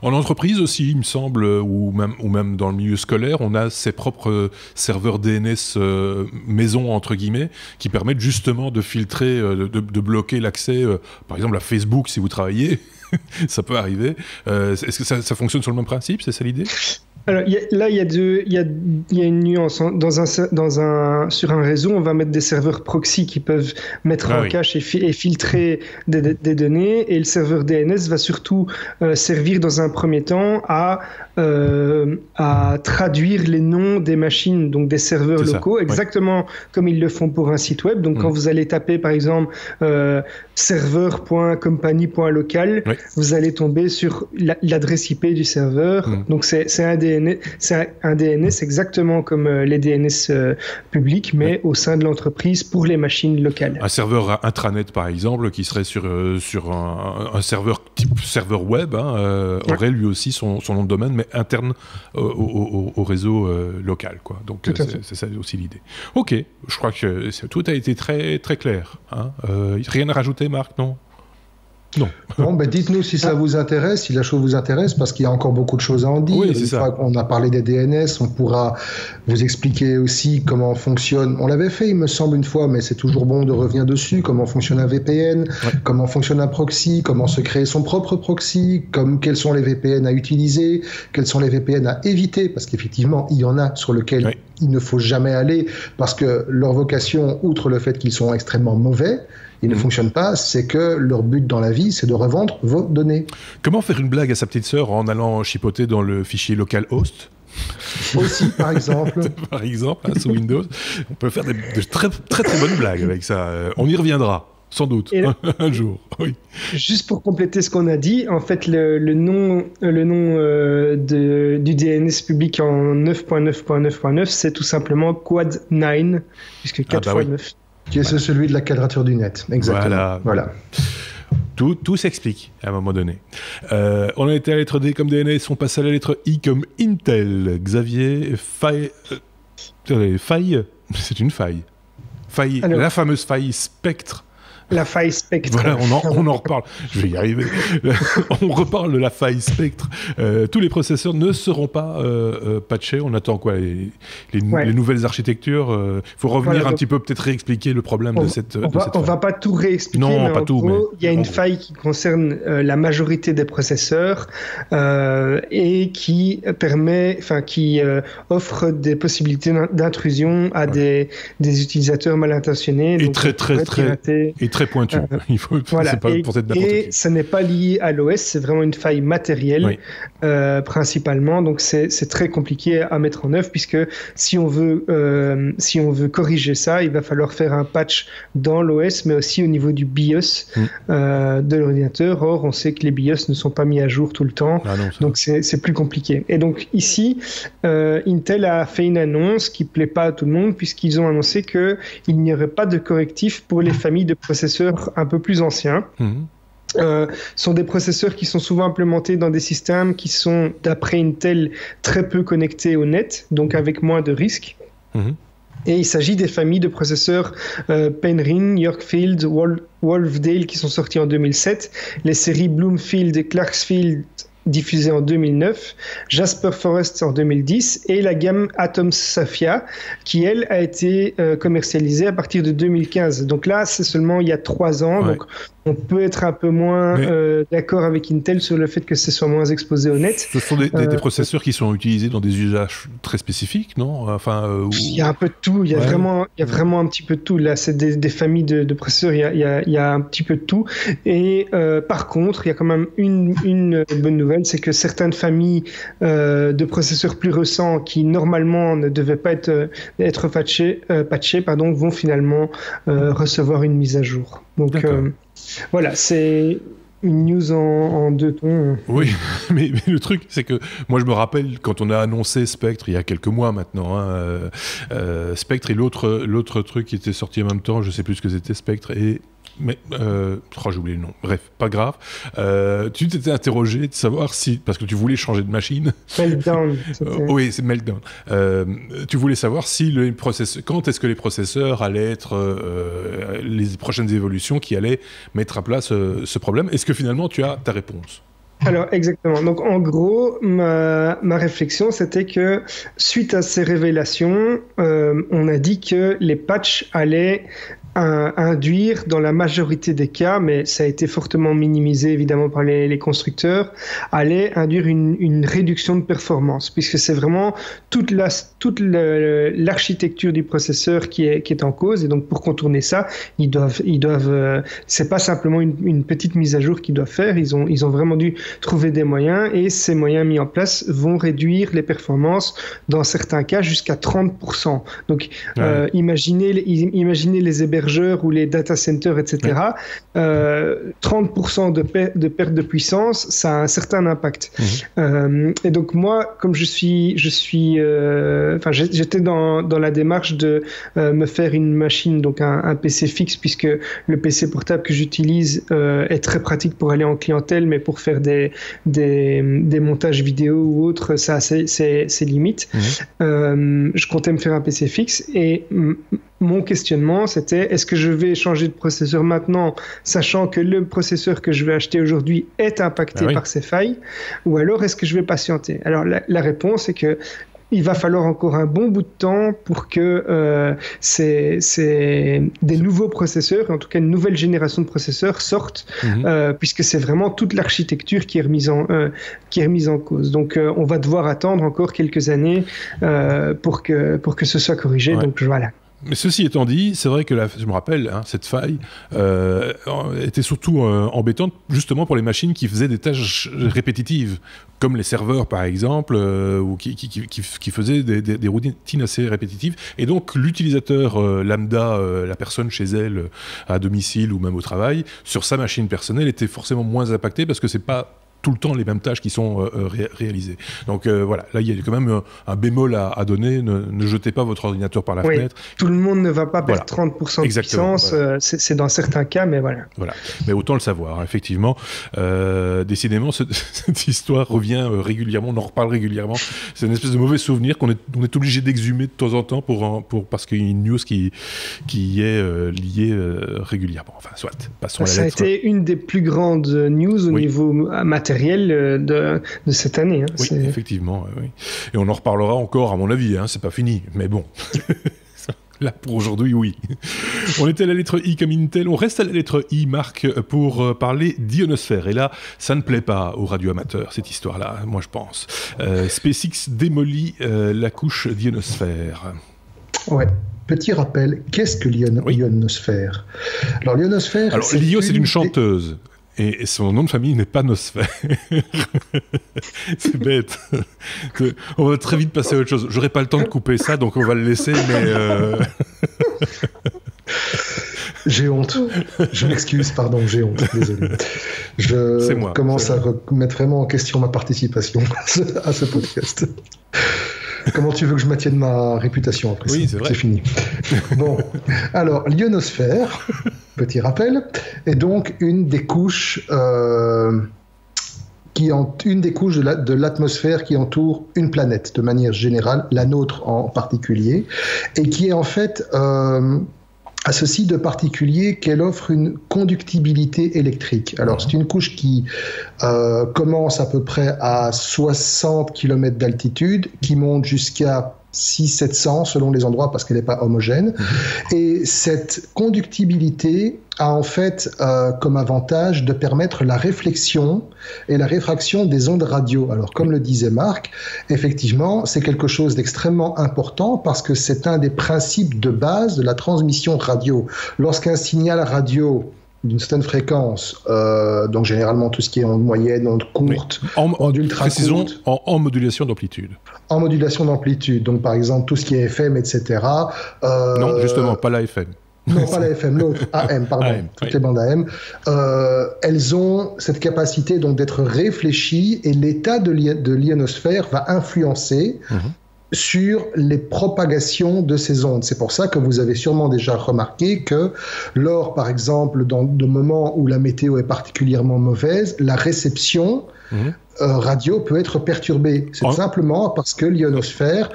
En entreprise aussi, il me semble, ou même dans le milieu scolaire, on a ses propres serveurs DNS maison, entre guillemets, qui permettent justement de filtrer, de bloquer l'accès, par exemple à Facebook si vous travaillez. Ça peut arriver. Est-ce que ça fonctionne sur le même principe? C'est ça l'idée? Alors, là, il y a une nuance. Sur un réseau, on va mettre des serveurs proxy qui peuvent mettre en cache et filtrer des données. Et le serveur DNS va surtout servir dans un premier temps à traduire les noms des machines, donc des serveurs locaux, exactement comme ils le font pour un site web. Donc, quand vous allez taper, par exemple, serveur.company.local, vous allez tomber sur l'adresse IP du serveur. Donc, c'est un DNS exactement comme les DNS publics, mais au sein de l'entreprise pour les machines locales. Un serveur intranet, par exemple, qui serait sur un serveur type serveur web, aurait lui aussi son nom de domaine, mais interne au réseau local, quoi. Donc c'est ça aussi l'idée. Ok, je crois que tout a été très, très clair. Rien à rajouter, Marc, non? Non. Bon, dites-nous si ça vous intéresse, si la chose vous intéresse, parce qu'il y a encore beaucoup de choses à en dire. Oui, Une fois qu'on a parlé des DNS, on pourra vous expliquer aussi comment fonctionne. On l'avait fait, il me semble, une fois, mais c'est toujours bon de revenir dessus. Comment fonctionne un VPN, comment fonctionne un proxy, comment se créer son propre proxy, quels sont les VPN à utiliser, quels sont les VPN à éviter, parce qu'effectivement, il y en a sur lesquels il ne faut jamais aller, parce que leur vocation, outre le fait qu'ils sont extrêmement mauvais, ils ne fonctionnent pas, c'est que leur but dans la vie, c'est de revendre vos données. Comment faire une blague à sa petite sœur en allant chipoter dans le fichier localhost? Aussi, par exemple. Par exemple, sous Windows. On peut faire de très, très, très bonnes blagues avec ça. On y reviendra. Sans doute, un jour. Oui. Juste pour compléter ce qu'on a dit, en fait, le nom du DNS public en 9.9.9.9, c'est tout simplement Quad 9, puisque 4 fois 9. Qui est celui de la quadrature du net, exactement. Voilà. Tout s'explique à un moment donné. On a été à la lettre D comme DNS, on passe à la lettre I comme Intel. Xavier, faille, c'est une faille. La fameuse faille Spectre la faille Spectre. Voilà, on en reparle. Je vais y arriver. On reparle de la faille Spectre. Tous les processeurs ne seront pas patchés. On attend quoi, les nouvelles architectures. Il faut revenir un petit peu, peut-être réexpliquer le problème de cette faille. On va pas tout réexpliquer. Non, mais pas tout. Gros, il y a une faille qui concerne la majorité des processeurs et qui offre des possibilités d'intrusion à des utilisateurs mal intentionnés. Et très pointu. Il faut, voilà. C'est pas pour cette et ce n'est pas lié à l'OS, c'est vraiment une faille matérielle principalement. Donc c'est très compliqué à mettre en œuvre puisque si on veut corriger ça, il va falloir faire un patch dans l'OS, mais aussi au niveau du BIOS de l'ordinateur. Or, on sait que les BIOS ne sont pas mis à jour tout le temps, donc c'est plus compliqué. Et donc ici, Intel a fait une annonce qui plaît pas à tout le monde puisqu'ils ont annoncé qu'il n'y aurait pas de correctif pour les familles de processeurs un peu plus anciens. Sont des processeurs qui sont souvent implémentés dans des systèmes qui sont, d'après Intel, très peu connectés au net, donc avec moins de risques. Et il s'agit des familles de processeurs Penryn, Yorkfield, Wolfdale qui sont sortis en 2007, les séries Bloomfield et Clarksfield diffusée en 2009, Jasper Forest en 2010 et la gamme Atom Sophia qui, elle, a été commercialisée à partir de 2015. Donc là, c'est seulement il y a 3 ans. Donc on peut être un peu moins d'accord avec Intel sur le fait que ce soit moins exposé au net. Ce sont des processeurs qui sont utilisés dans des usages très spécifiques, non? Il y a un peu de tout. Il y a vraiment un petit peu de tout. Là, c'est des familles de processeurs. Il y a un petit peu de tout. Et par contre, il y a quand même une bonne nouvelle, c'est que certaines familles de processeurs plus récents qui normalement ne devaient pas être patchés, vont finalement recevoir une mise à jour. Donc voilà, c'est une news en 2 tons. Oui, mais le truc, c'est que moi je me rappelle quand on a annoncé Spectre il y a quelques mois maintenant, Spectre et l'autre truc qui était sorti en même temps, je sais plus ce que c'était, Spectre et... Mais, j'ai oublié le nom. Bref, pas grave. Tu t'étais interrogé de savoir si, parce que tu voulais changer de machine. Meltdown. Oui, c'est Meltdown. Tu voulais savoir si quand est-ce que les processeurs allaient être les prochaines évolutions qui allaient mettre à plat ce problème. Est-ce que finalement tu as ta réponse? Alors exactement. Donc en gros, ma réflexion c'était que suite à ces révélations, on a dit que les patchs allaient induire dans la majorité des cas, mais ça a été fortement minimisé évidemment par les constructeurs, allait induire une réduction de performance, puisque c'est vraiment toute l'architecture du processeur qui est en cause, et donc pour contourner ça, ils doivent c'est pas simplement une petite mise à jour qu'ils doivent faire, ils ont vraiment dû trouver des moyens, et ces moyens mis en place vont réduire les performances dans certains cas jusqu'à 30%. Donc imaginez les hébergeurs ou les data centers, etc. 30% de perte de puissance, ça a un certain impact. Et donc moi, comme j'étais dans la démarche de me faire une machine, donc un PC fixe, puisque le PC portable que j'utilise est très pratique pour aller en clientèle, mais pour faire des montages vidéo ou autres, ça c'est limite. Je comptais me faire un PC fixe et mon questionnement, c'était est-ce que je vais changer de processeur maintenant, sachant que le processeur que je vais acheter aujourd'hui est impacté par ces failles, ou alors est-ce que je vais patienter? Alors la réponse est que il va falloir encore un bon bout de temps pour que des nouveaux processeurs, en tout cas une nouvelle génération de processeurs sortent, puisque c'est vraiment toute l'architecture qui est remise en cause. Donc on va devoir attendre encore quelques années pour que ce soit corrigé. Donc voilà. Mais ceci étant dit, c'est vrai que je me rappelle, cette faille était surtout embêtante justement pour les machines qui faisaient des tâches répétitives, comme les serveurs par exemple, ou qui faisaient des routines assez répétitives. Et donc l'utilisateur lambda, la personne chez elle, à domicile ou même au travail, sur sa machine personnelle était forcément moins impacté parce que c'est pas tout le temps les mêmes tâches qui sont réalisées. Donc voilà, là il y a quand même un bémol à donner, ne jetez pas votre ordinateur par la fenêtre. Tout le monde ne va pas perdre 30% de puissance, c'est dans certains cas, mais voilà. Mais autant le savoir, effectivement. Décidément, cette histoire revient régulièrement, on en reparle régulièrement. C'est une espèce de mauvais souvenir qu'on est obligé d'exhumer de temps en temps parce qu'il y a une news qui est liée régulièrement. Enfin, soit, passons à la lettre. Ça a été une des plus grandes news au niveau matériel de cette année. Oui, effectivement. Oui. Et on en reparlera encore, à mon avis. C'est pas fini, mais bon. Là, pour aujourd'hui, oui. On était à la lettre I comme Intel. On reste à la lettre I, Marc, pour parler d'ionosphère. Et là, ça ne plaît pas aux radioamateurs, cette histoire-là, moi je pense. SpaceX démolit la couche d'ionosphère. Ouais. Petit rappel, qu'est-ce que l'ionosphère ? Alors, l'ionosphère... Alors, l'io, c'est une chanteuse. Et son nom de famille n'est pas Nosphère. C'est bête. On va très vite passer à autre chose. J'aurai pas le temps de couper ça, donc on va le laisser, mais... J'ai honte. Je m'excuse, pardon, j'ai honte. Désolé. Je commence à remettre vraiment en question ma participation à ce podcast. Comment tu veux que je maintienne ma réputation après ça ? Oui, c'est vrai. C'est fini. Bon, alors, l'ionosphère, petit rappel, est donc une des couches de l'atmosphère qui entoure une planète, de manière générale, la nôtre en particulier, et qui est en fait... à ceci de particulier qu'elle offre une conductibilité électrique. Alors, c'est une couche qui commence à peu près à 60 km d'altitude, qui monte jusqu'à 600-700 selon les endroits parce qu'elle n'est pas homogène. Et cette conductibilité a en fait comme avantage de permettre la réflexion et la réfraction des ondes radio. Alors, comme le disait Marc, effectivement, c'est quelque chose d'extrêmement important parce que c'est un des principes de base de la transmission radio. Lorsqu'un signal radio d'une certaine fréquence, donc généralement tout ce qui est onde moyenne, onde courte, onde ultra courte, en modulation d'amplitude. En modulation d'amplitude, donc par exemple tout ce qui est FM, etc. Non, justement, pas la FM. Non, pas la FM, l'autre, AM, pardon, toutes les bandes AM. Elles ont cette capacité donc d'être réfléchies et l'état de l'ionosphère va influencer sur les propagations de ces ondes. C'est pour ça que vous avez sûrement déjà remarqué que lors, par exemple, dans de moments où la météo est particulièrement mauvaise, la réception radio peut être perturbée. C'est simplement parce que l'ionosphère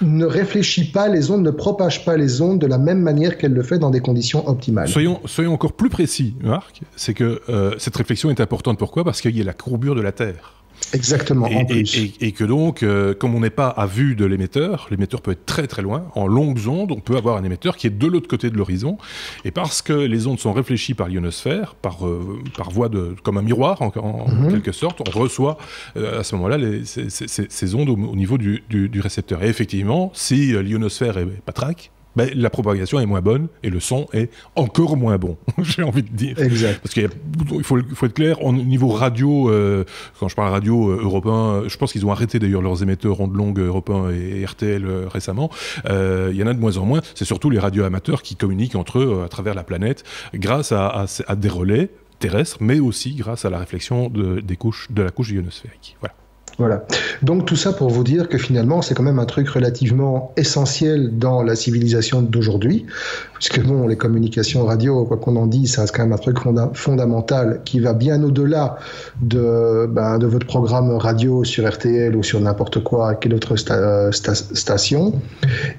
ne réfléchit pas les ondes, ne propage pas les ondes de la même manière qu'elle le fait dans des conditions optimales. Soyons encore plus précis, Marc. C'est que cette réflexion est importante. Pourquoi ? Parce qu'il y a la courbure de la Terre. Exactement, en plus. Et que donc, comme on n'est pas à vue de l'émetteur peut être très très loin, en longues ondes, on peut avoir un émetteur qui est de l'autre côté de l'horizon, et parce que les ondes sont réfléchies par l'ionosphère, par voie comme un miroir en quelque sorte, on reçoit à ce moment-là ces ondes au niveau du récepteur. Et effectivement, si l'ionosphère est patraque, la propagation est moins bonne et le son est encore moins bon, j'ai envie de dire. Exact. Parce qu'il faut être clair, au niveau radio, quand je parle radio Europe 1, je pense qu'ils ont arrêté d'ailleurs leurs émetteurs ondes longues Europe 1 et RTL récemment. Il y en a de moins en moins. C'est surtout les radioamateurs qui communiquent entre eux à travers la planète grâce à des relais terrestres, mais aussi grâce à la réflexion de la couche ionosphérique. Voilà. Donc tout ça pour vous dire que finalement c'est quand même un truc relativement essentiel dans la civilisation d'aujourd'hui, puisque bon, les communications radio, quoi qu'on en dise, ça reste quand même un truc fondamental qui va bien au-delà de votre programme radio sur RTL ou sur n'importe quoi, quelle autre station.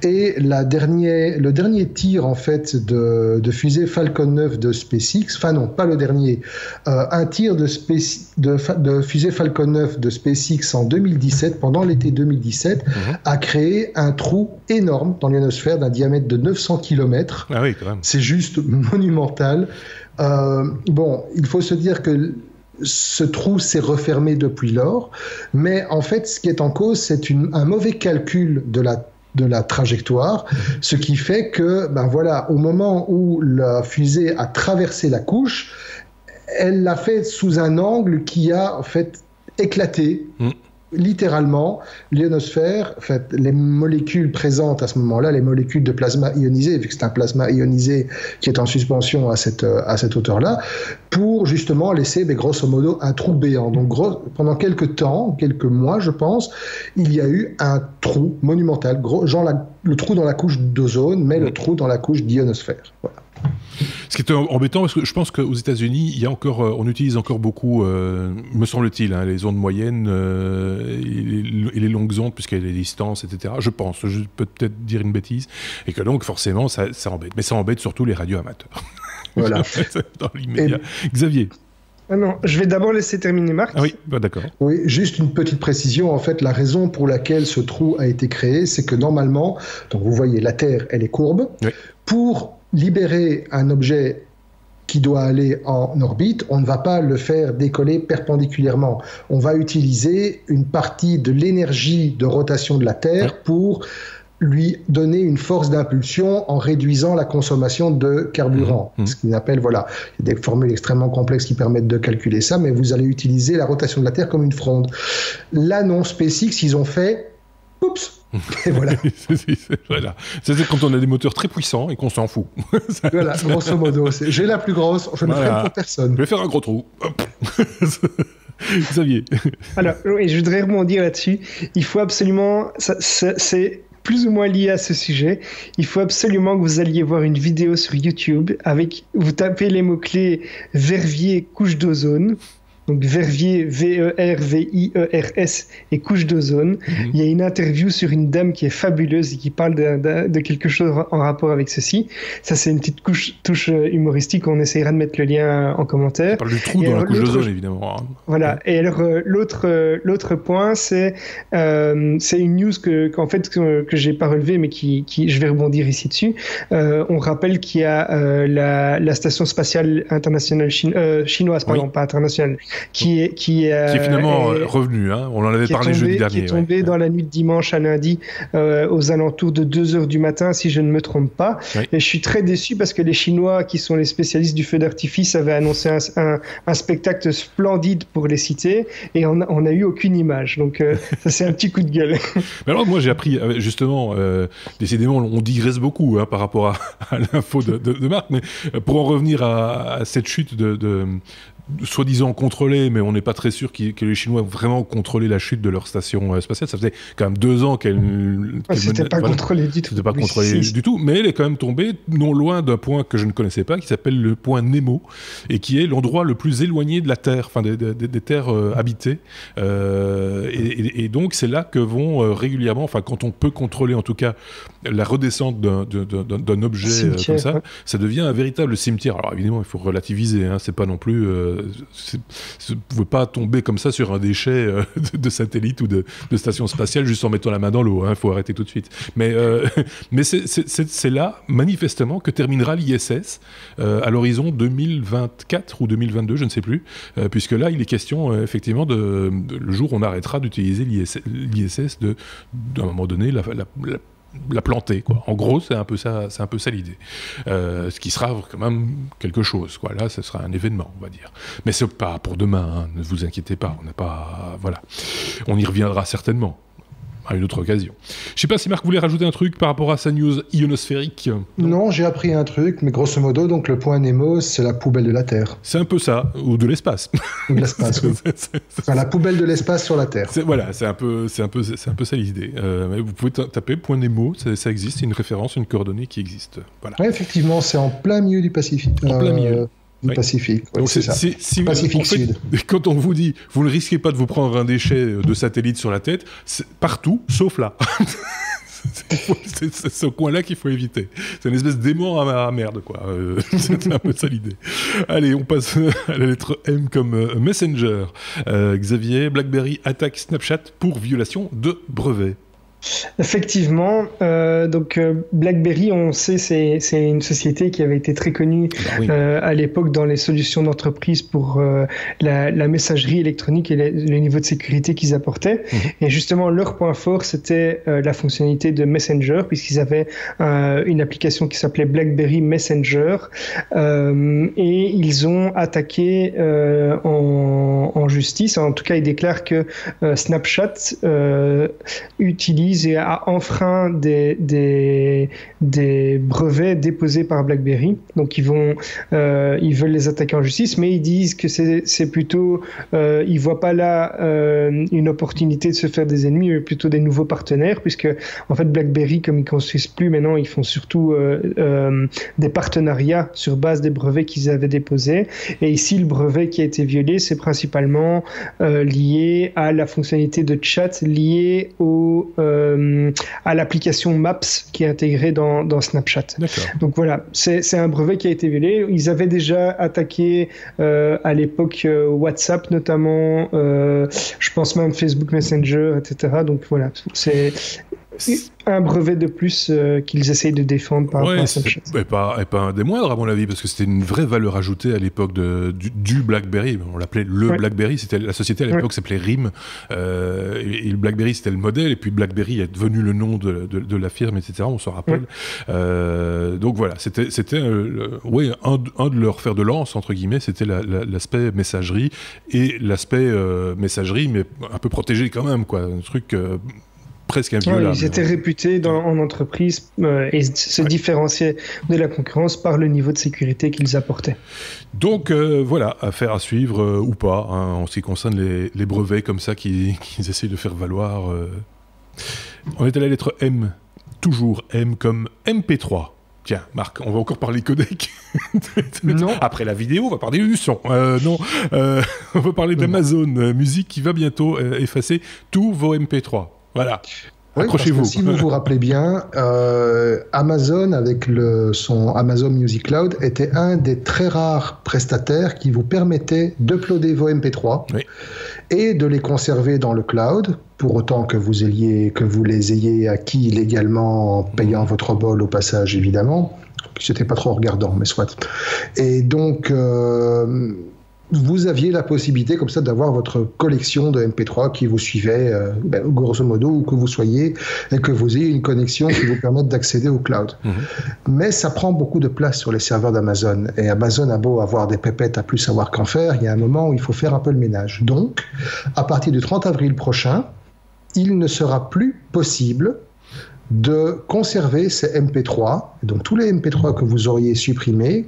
Et le dernier tir en fait de fusée Falcon 9 de SpaceX, enfin non, pas le dernier, un tir de fusée Falcon 9 de SpaceX en 2017, pendant l'été 2017, a créé un trou énorme dans l'ionosphère d'un diamètre de 900 km. Ah oui, quand même. C'est juste monumental. Il faut se dire que ce trou s'est refermé depuis lors, mais en fait, ce qui est en cause, c'est un mauvais calcul de la trajectoire, ce qui fait que, au moment où la fusée a traversé la couche, elle l'a fait sous un angle qui a en fait éclaté littéralement, l'ionosphère, en fait, les molécules présentes à ce moment-là, les molécules de plasma ionisé, vu que c'est un plasma ionisé qui est en suspension à cette hauteur-là, pour justement laisser, grosso modo, un trou béant. Donc, pendant quelques temps, quelques mois, je pense, il y a eu un trou monumental, genre le trou dans la couche d'ozone, mais le trou dans la couche d'ionosphère. Voilà. Ce qui est embêtant, parce que je pense qu'aux États-Unis, il y a encore, on utilise encore beaucoup, me semble-t-il, les ondes moyennes et les longues ondes, puisqu'il y a des distances, etc. Je pense, je peux peut-être dire une bêtise, et que donc forcément, ça embête. Mais ça embête surtout les radios amateurs. Voilà. Dans l'immédiat. Xavier. Ah non, je vais d'abord laisser terminer Marc. Ah oui, d'accord. Oui, juste une petite précision. En fait, la raison pour laquelle ce trou a été créé, c'est que normalement, donc vous voyez, la Terre, elle est courbe. Oui. Pour libérer un objet qui doit aller en orbite, on ne va pas le faire décoller perpendiculairement. On va utiliser une partie de l'énergie de rotation de la Terre pour lui donner une force d'impulsion en réduisant la consommation de carburant. Ce qu'on appelle, voilà, il y a des formules extrêmement complexes qui permettent de calculer ça, mais vous allez utiliser la rotation de la Terre comme une fronde. Là, non, SpaceX, ils ont fait, oups, et voilà. Voilà. C'est quand on a des moteurs très puissants et qu'on s'en fout. Voilà, grosso modo. J'ai la plus grosse, je ne freine pour personne. Je vais faire un gros trou. Xavier. Alors, oui, je voudrais rebondir là-dessus. Il faut absolument... c'est plus ou moins lié à ce sujet. Il faut absolument que vous alliez voir une vidéo sur YouTube avec... Vous tapez les mots-clés « Verviers couche d'ozone ». Donc Verviers, V-E-R-V-I-E-R-S et couche d'ozone. Il y a une interview sur une dame qui est fabuleuse et qui parle de quelque chose en rapport avec ceci. Ça, c'est une petite touche humoristique. On essaiera de mettre le lien en commentaire. On parle du trou dans la couche d'ozone, évidemment. Voilà. Et alors, l'autre point, c'est une news que j'ai pas relevée, mais qui je vais rebondir ici dessus. On rappelle qu'il y a la station spatiale internationale chinoise, pardon, pas internationale, qui est finalement revenu, hein. On en avait parlé jeudi dernier. Qui est tombé dans la nuit de dimanche à lundi aux alentours de 2h du matin, si je ne me trompe pas. Oui. Et je suis très déçu parce que les Chinois, qui sont les spécialistes du feu d'artifice, avaient annoncé un spectacle splendide pour les citer, et on n'a eu aucune image. Donc ça, c'est un petit coup de gueule. Mais alors moi, j'ai appris, justement, décidément, on digresse beaucoup par rapport à l'info de Marc, mais pour en revenir à cette chute de soi-disant contrôlée, mais on n'est pas très sûr que les Chinois ont vraiment contrôlé la chute de leur station spatiale. Ça faisait quand même 2 ans qu'elle c'était pas contrôlé du tout. C'était pas contrôlé du tout, mais elle est quand même tombée non loin d'un point que je ne connaissais pas, qui s'appelle le point Nemo, et qui est l'endroit le plus éloigné de la Terre, enfin des terres habitées. Et donc c'est là que vont régulièrement, enfin quand on peut contrôler en tout cas la redescente d'un objet comme ça, ça devient un véritable cimetière. Alors évidemment, il faut relativiser, hein, c'est pas non plus vous ne pouvez pas tomber comme ça sur un déchet de satellite ou de station spatiale juste en mettant la main dans l'eau, hein, faut arrêter tout de suite. Mais c'est là, manifestement, que terminera l'ISS à l'horizon 2024 ou 2022, je ne sais plus, puisque là, il est question, effectivement, le jour où on arrêtera d'utiliser l'ISS, d'un moment donné, la planter, quoi. En gros, c'est un peu ça l'idée. Ce qui sera quand même quelque chose, quoi. Là, ce sera un événement, on va dire. Mais c'est pas pour demain, hein. Ne vous inquiétez pas. On n'a pas, voilà. On y reviendra certainement à une autre occasion. Je sais pas si Marc voulait rajouter un truc par rapport à sa news ionosphérique. Non, j'ai appris un truc, mais grosso modo, donc le point Nemo, c'est la poubelle de la Terre. C'est un peu ça, ou de l'espace. Ou de l'espace, oui. Enfin, la poubelle de l'espace sur la Terre. Voilà, c'est un peu ça l'idée. Mais vous pouvez taper point Nemo, ça existe, c'est une référence, une coordonnée qui existe. Voilà. Ouais, effectivement, c'est en plein milieu du Pacifique. En plein milieu. Du Pacifique. Ouais, donc c'est ça. Pacifique Sud. Quand on vous dit, vous ne risquez pas de vous prendre un déchet de satellite sur la tête, c'est partout, sauf là. C'est ce coin-là qu'il faut éviter. C'est une espèce d'aimant à merde, quoi. C'est un peu ça l'idée. Allez, on passe à la lettre M comme Messenger. Xavier, BlackBerry attaque Snapchat pour violation de brevet. Effectivement, donc BlackBerry, on sait, c'est une société qui avait été très connue à l'époque dans les solutions d'entreprise pour la messagerie électronique et le niveau de sécurité qu'ils apportaient. Et justement, leur point fort, c'était la fonctionnalité de Messenger, puisqu'ils avaient une application qui s'appelait BlackBerry Messenger, et ils ont attaqué en justice. En tout cas, ils déclarent que Snapchat utilise et a enfreint des brevets déposés par BlackBerry. Donc ils veulent les attaquer en justice, mais ils disent que c'est plutôt, ils voient pas là une opportunité de se faire des ennemis, mais plutôt des nouveaux partenaires, puisque en fait BlackBerry, comme ils construisent plus maintenant, ils font surtout des partenariats sur base des brevets qu'ils avaient déposés. Et ici, le brevet qui a été violé, c'est principalement lié à la fonctionnalité de chat liée à l'application Maps qui est intégrée dans Snapchat. Donc voilà, c'est un brevet qui a été violé. Ils avaient déjà attaqué à l'époque WhatsApp notamment, je pense même Facebook Messenger, etc. Donc voilà, c'est un brevet de plus qu'ils essayent de défendre par rapport à Snapchat. Et pas un des moindres à mon avis, parce que c'était une vraie valeur ajoutée à l'époque du BlackBerry. On l'appelait BlackBerry, c'était la société à l'époque s'appelait RIM, et le BlackBerry c'était le modèle, et puis BlackBerry est devenu le nom de la firme, etc. On s'en rappelle. Donc voilà, c'était un de leurs fers de lance entre guillemets, c'était l'aspect messagerie, et l'aspect messagerie mais un peu protégé quand même, quoi, un truc presque inviolable. Ils étaient réputés en entreprise et se différenciaient de la concurrence par le niveau de sécurité qu'ils apportaient. Donc voilà, affaire à suivre ou pas, hein, en ce qui concerne les brevets comme ça qu'ils essayent de faire valoir. On est à la lettre M, toujours M comme MP3. Tiens, Marc, on va encore parler codec. Non. Après la vidéo, on va parler du son. Non, on va parler d'Amazon Music qui va bientôt effacer tous vos MP3. Voilà. Oui, accrochez-vous. Parce que si vous vous rappelez bien, Amazon, avec son Amazon Music Cloud, était un des très rares prestataires qui vous permettait d'uploader vos MP3 et de les conserver dans le cloud, pour autant que vous les ayez acquis légalement en payant votre bol au passage, évidemment. C'était pas trop regardant, mais soit. Et donc vous aviez la possibilité comme ça d'avoir votre collection de MP3 qui vous suivait, grosso modo, où que vous soyez, et que vous ayez une connexion qui vous permette d'accéder au cloud. Mais ça prend beaucoup de place sur les serveurs d'Amazon. Et Amazon a beau avoir des pépettes à plus savoir qu'en faire, il y a un moment où il faut faire un peu le ménage. Donc, à partir du 30 avril prochain, il ne sera plus possible de conserver ces MP3, donc tous les MP3 que vous auriez supprimés,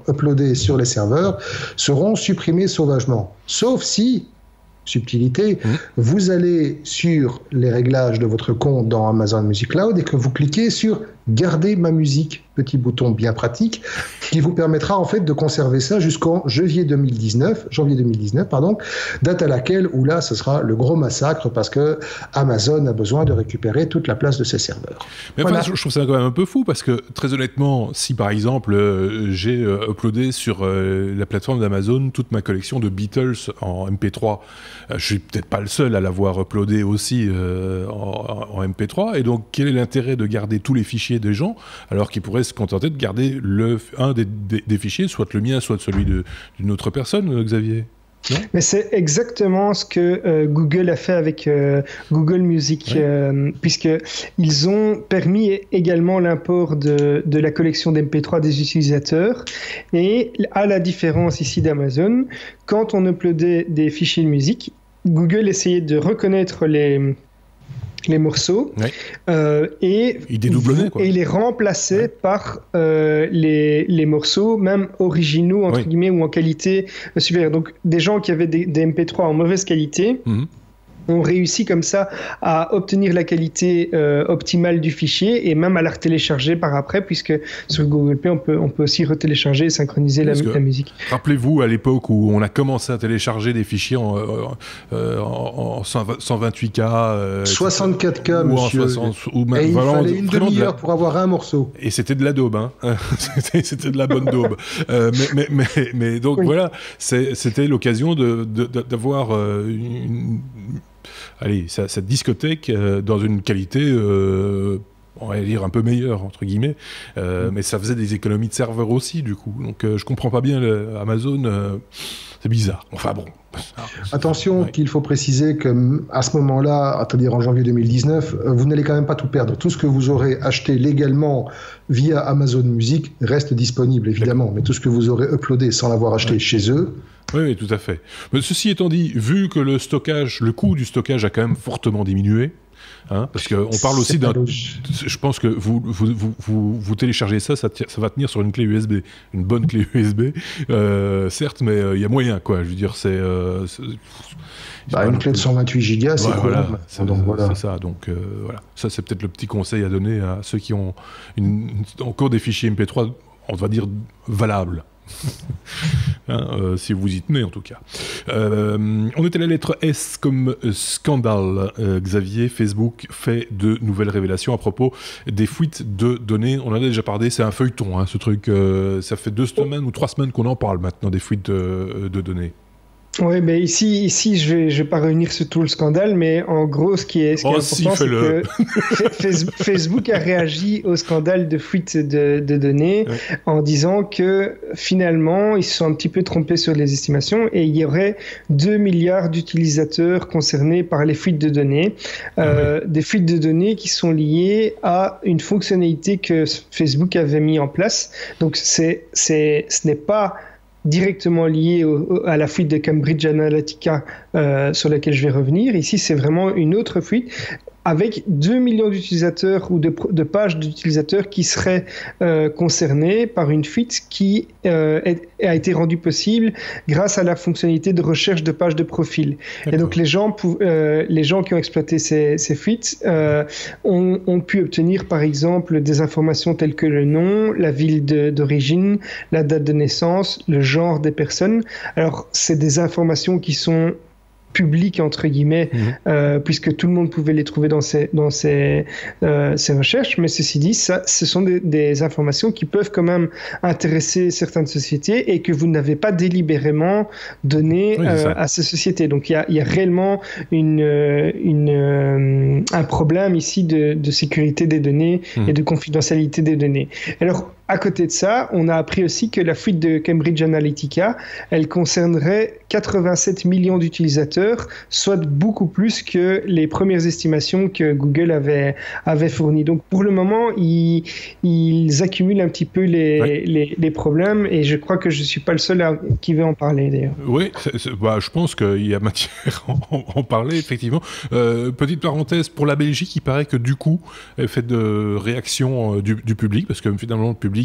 uploadés sur les serveurs, seront supprimés sauvagement. Sauf si, subtilité, vous allez sur les réglages de votre compte dans Amazon Music Cloud et que vous cliquez sur « Garder ma musique », petit bouton bien pratique, qui vous permettra en fait de conserver ça jusqu'en janvier 2019, date à laquelle, où là, ce sera le gros massacre parce que Amazon a besoin de récupérer toute la place de ses serveurs. Mais voilà. Enfin, je trouve ça quand même un peu fou parce que, très honnêtement, si par exemple, j'ai uploadé sur la plateforme d'Amazon toute ma collection de Beatles en MP3, je suis peut-être pas le seul à l'avoir uploadé aussi en MP3, et donc quel est l'intérêt de garder tous les fichiers des gens alors qu'ils pourraient se contenter de garder un des fichiers, soit le mien, soit celui d'une autre personne, Xavier? Non. Mais c'est exactement ce que Google a fait avec Google Music, puisqu'ils ont permis également l'import de la collection d'MP3 des utilisateurs. Et à la différence ici d'Amazon, quand on uploadait des fichiers de musique, Google essayait de reconnaître les morceaux et les remplacer par les morceaux même originaux entre guillemets ou en qualité supérieure. Donc des gens qui avaient des MP3 en mauvaise qualité ont réussi comme ça à obtenir la qualité optimale du fichier et même à la retélécharger par après, puisque sur Google Play on peut aussi retélécharger et synchroniser la musique. Rappelez-vous à l'époque où on a commencé à télécharger des fichiers en 128K 64K monsieur, et il fallait une demi-heure pour avoir un morceau, et c'était de la daube, hein. c'était de la bonne daube. Mais donc voilà, c'était l'occasion d'avoir cette discothèque dans une qualité, on va dire un peu meilleure entre guillemets, mais ça faisait des économies de serveurs aussi du coup. Donc je comprends pas bien Amazon, c'est bizarre. Enfin bon. Attention, qu'il faut préciser qu'à ce moment-là, c'est-à-dire en janvier 2019, vous n'allez quand même pas tout perdre. Tout ce que vous aurez acheté légalement via Amazon Music reste disponible, évidemment. Mais tout ce que vous aurez uploadé sans l'avoir acheté chez eux... Oui, tout à fait. Mais ceci étant dit, vu que le coût du stockage a quand même fortement diminué, parce qu'on parle aussi d'un... Je pense que vous téléchargez ça va tenir sur une clé USB, une bonne clé USB, certes, mais il y a moyen, quoi. Je veux dire, c'est... une clé de 128 gigas, c'est cool. Voilà, c'est ça. Donc voilà, ça c'est peut-être le petit conseil à donner à ceux qui ont encore des fichiers MP3, on va dire valables. Si vous y tenez en tout cas. On était à la lettre S comme scandale. Xavier, Facebook fait de nouvelles révélations à propos des fuites de données. On en a déjà parlé, c'est un feuilleton, ce truc. Ça fait 2 semaines ou 3 semaines qu'on en parle maintenant des fuites de données. Oui, mais ici je vais pas revenir sur tout le scandale, mais en gros, ce qui est important, c'est que Facebook a réagi au scandale de fuite de données en disant que finalement, ils se sont un petit peu trompés sur les estimations et il y aurait 2 milliards d'utilisateurs concernés par les fuites de données. Des fuites de données qui sont liées à une fonctionnalité que Facebook avait mis en place. Donc, ce n'est pas directement lié à la fuite de Cambridge Analytica sur laquelle je vais revenir. Ici, c'est vraiment une autre fuite avec 2 millions d'utilisateurs ou de pages d'utilisateurs qui seraient concernés par une fuite qui a été rendue possible grâce à la fonctionnalité de recherche de pages de profil. D'accord. Et donc les gens qui ont exploité ces fuites ont pu obtenir par exemple des informations telles que le nom, la ville d'origine, la date de naissance, le genre des personnes. Alors c'est des informations qui sont public entre guillemets, puisque tout le monde pouvait les trouver dans ces recherches, mais ceci dit, ce sont des informations qui peuvent quand même intéresser certaines sociétés et que vous n'avez pas délibérément donné à ces sociétés. Donc il y a réellement un problème ici de sécurité des données et de confidentialité des données. Alors à côté de ça, on a appris aussi que la fuite de Cambridge Analytica, elle concernerait 87 millions d'utilisateurs, soit beaucoup plus que les premières estimations que Google avait fournies. Donc pour le moment, ils accumulent un petit peu les problèmes et je crois que je ne suis pas le seul qui veut en parler d'ailleurs. Oui, je pense qu'il y a matière à en parler effectivement. Petite parenthèse, pour la Belgique, il paraît que du coup, elle fait de réaction du public, parce que finalement le public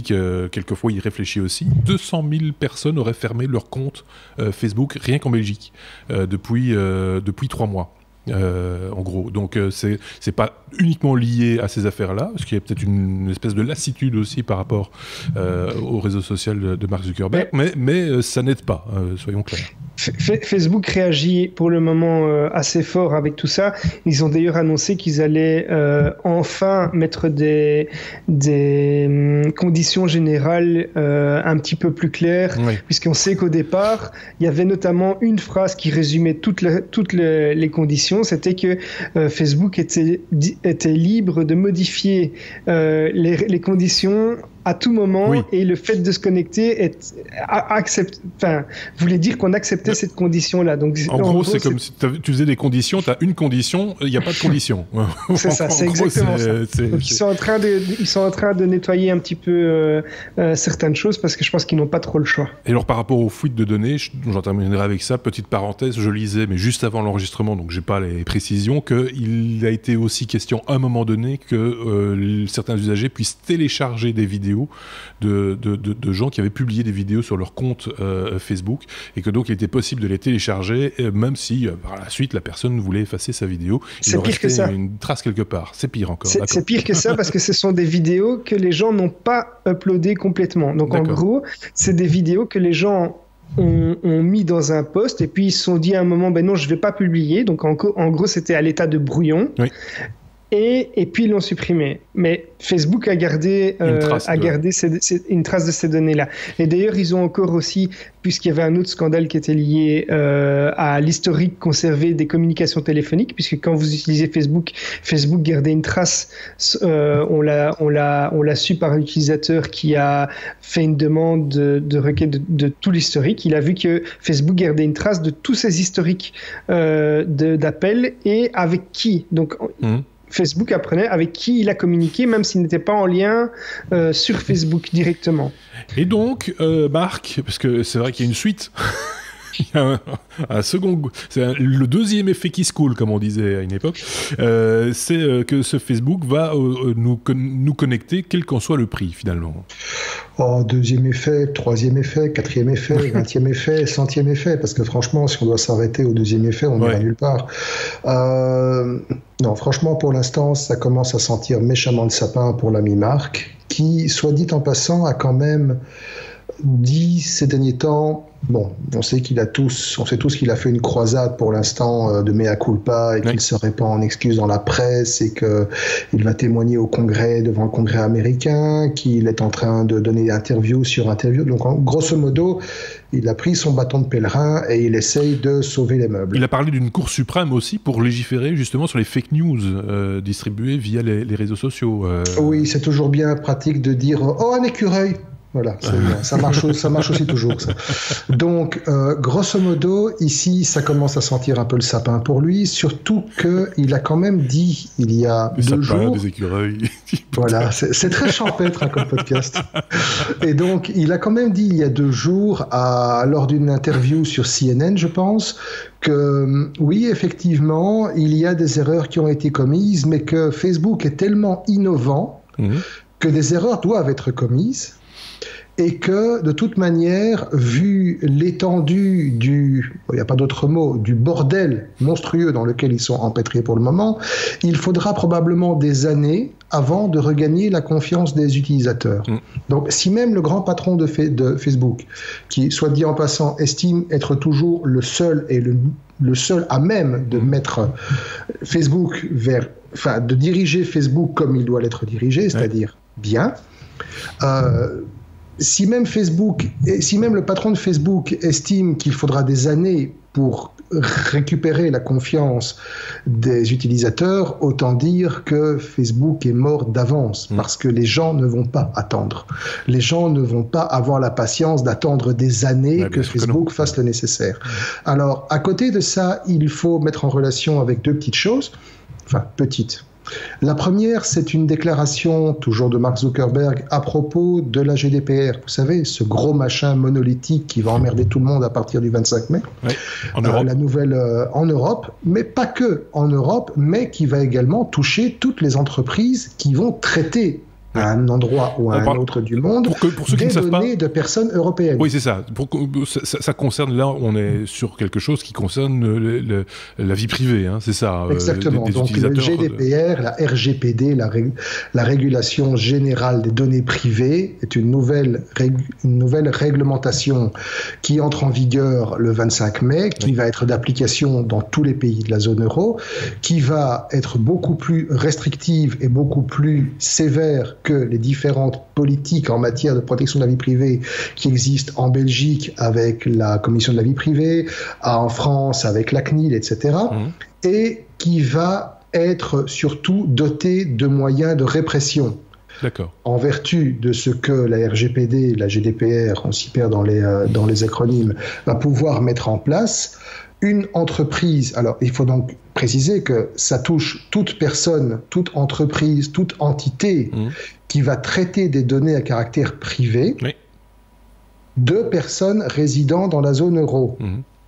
quelquefois il réfléchit aussi. 200 000 personnes auraient fermé leur compte Facebook rien qu'en Belgique depuis 3 mois. En gros, donc c'est pas uniquement lié à ces affaires-là, parce qu'il y a peut-être une espèce de lassitude aussi par rapport au réseau social de Mark Zuckerberg, mais ça n'aide pas, soyons clairs. Facebook réagit pour le moment assez fort avec tout ça. Ils ont d'ailleurs annoncé qu'ils allaient enfin mettre des conditions générales un petit peu plus claires, puisqu'on sait qu'au départ, il y avait notamment une phrase qui résumait toutes les conditions. C'était que Facebook était libre de modifier les conditions à tout moment, et le fait de se connecter voulait dire qu'on acceptait cette condition-là. Donc, en gros, c'est comme si tu faisais des conditions, tu as une condition, il n'y a pas de condition. C'est ça, c'est exactement ça. Donc, ils sont en train de nettoyer un petit peu certaines choses, parce que je pense qu'ils n'ont pas trop le choix. Et alors, par rapport aux fuites de données, j'en terminerai avec ça, petite parenthèse, je lisais, mais juste avant l'enregistrement, donc j'ai pas les précisions, qu'il a été aussi question à un moment donné que certains usagers puissent télécharger des vidéos de gens qui avaient publié des vidéos sur leur compte Facebook, et que donc il était possible de les télécharger, même si par la suite la personne voulait effacer sa vidéo. C'est pire que ça. Une trace quelque part. C'est pire encore. C'est pire que ça, parce que ce sont des vidéos que les gens n'ont pas uploadées complètement. Donc en gros, c'est des vidéos que les gens ont mis dans un post, et puis ils se sont dit à un moment, non, je vais pas publier. Donc en gros, c'était à l'état de brouillon. Et puis ils l'ont supprimé. Mais Facebook a gardé, une trace de ces données-là. Et d'ailleurs, ils ont encore aussi, puisqu'il y avait un autre scandale qui était lié à l'historique conservé des communications téléphoniques, puisque quand vous utilisez Facebook, Facebook gardait une trace. On l'a su par un utilisateur qui a fait une demande de requête de tout l'historique. Il a vu que Facebook gardait une trace de tous ces historiques d'appels et avec qui. Donc Facebook apprenait avec qui il a communiqué, même s'il n'était pas en lien sur Facebook directement. Et donc, Marc, parce que c'est vrai qu'il y a une suite, il y a un second, le deuxième effet qui se coule, comme on disait à une époque, c'est que ce Facebook va nous connecter, quel qu'en soit le prix, finalement. Oh, deuxième effet, troisième effet, quatrième effet, 20e effet, 100e effet, parce que franchement, si on doit s'arrêter au deuxième effet, on n'ira nulle part. Non, franchement, pour l'instant, ça commence à sentir méchamment le sapin pour l'ami Marc, qui, soit dit en passant, a quand même dit ces derniers temps, bon, on sait tous qu'il a fait une croisade pour l'instant de mea culpa et qu'il se répand en excuses dans la presse et qu'il va témoigner au Congrès, devant le Congrès américain, qu'il est en train de donner interview sur interview. Donc, grosso modo, il a pris son bâton de pèlerin et il essaye de sauver les meubles. Il a parlé d'une cour suprême aussi pour légiférer justement sur les fake news distribuées via les réseaux sociaux. Oui, c'est toujours bien pratique de dire « Oh, un écureuil !» Voilà, ça marche aussi toujours, ça. Donc, grosso modo, ici, ça commence à sentir un peu le sapin pour lui, surtout qu'il a quand même dit, il y a 2 jours... Des écureuils... Voilà, c'est très champêtre comme podcast. Et donc, il a quand même dit, il y a 2 jours, lors d'une interview sur CNN, je pense, que oui, effectivement, il y a des erreurs qui ont été commises, mais que Facebook est tellement innovant que des erreurs doivent être commises. Et que, de toute manière, vu l'étendue il n'y a pas d'autre mot, du bordel monstrueux dans lequel ils sont empêtrés pour le moment, il faudra probablement des années avant de regagner la confiance des utilisateurs. Donc, si même le grand patron de Facebook, qui, soit dit en passant, estime être toujours le seul et le seul à même de mettre Facebook de diriger Facebook comme il doit l'être dirigé, c'est-à-dire bien, si même le patron de Facebook estime qu'il faudra des années pour récupérer la confiance des utilisateurs, autant dire que Facebook est mort d'avance, parce que les gens ne vont pas attendre. Les gens ne vont pas avoir la patience d'attendre des années que Facebook fasse le nécessaire. Alors, à côté de ça, il faut mettre en relation avec 2 petites choses, enfin petites. La première, c'est une déclaration, toujours de Mark Zuckerberg, à propos de la GDPR. Vous savez, ce gros machin monolithique qui va emmerder tout le monde à partir du 25 mai. Oui, en Europe. La nouvelle en Europe, mais pas que en Europe, mais qui va également toucher toutes les entreprises qui vont traiter à un endroit ou à un autre du monde, pour ceux qui des ne savent données de personnes européennes. Oui, c'est ça. Ça concerne, là, on est sur quelque chose qui concerne la vie privée, hein, c'est ça. Exactement. Des donc le GDPR, la RGPD, la régulation générale des données privées, est une nouvelle réglementation qui entre en vigueur le 25 mai, qui va être d'application dans tous les pays de la zone euro, qui va être beaucoup plus restrictive et beaucoup plus sévère que les différentes politiques en matière de protection de la vie privée qui existent en Belgique avec la Commission de la vie privée, en France avec la CNIL, etc. Et qui va être surtout doté de moyens de répression. D'accord. En vertu de ce que la RGPD, la GDPR, on s'y perd dans les acronymes, va pouvoir mettre en place. Une entreprise, alors il faut donc préciser que ça touche toute personne, toute entreprise, toute entité qui va traiter des données à caractère privé de personnes résidant dans la zone euro.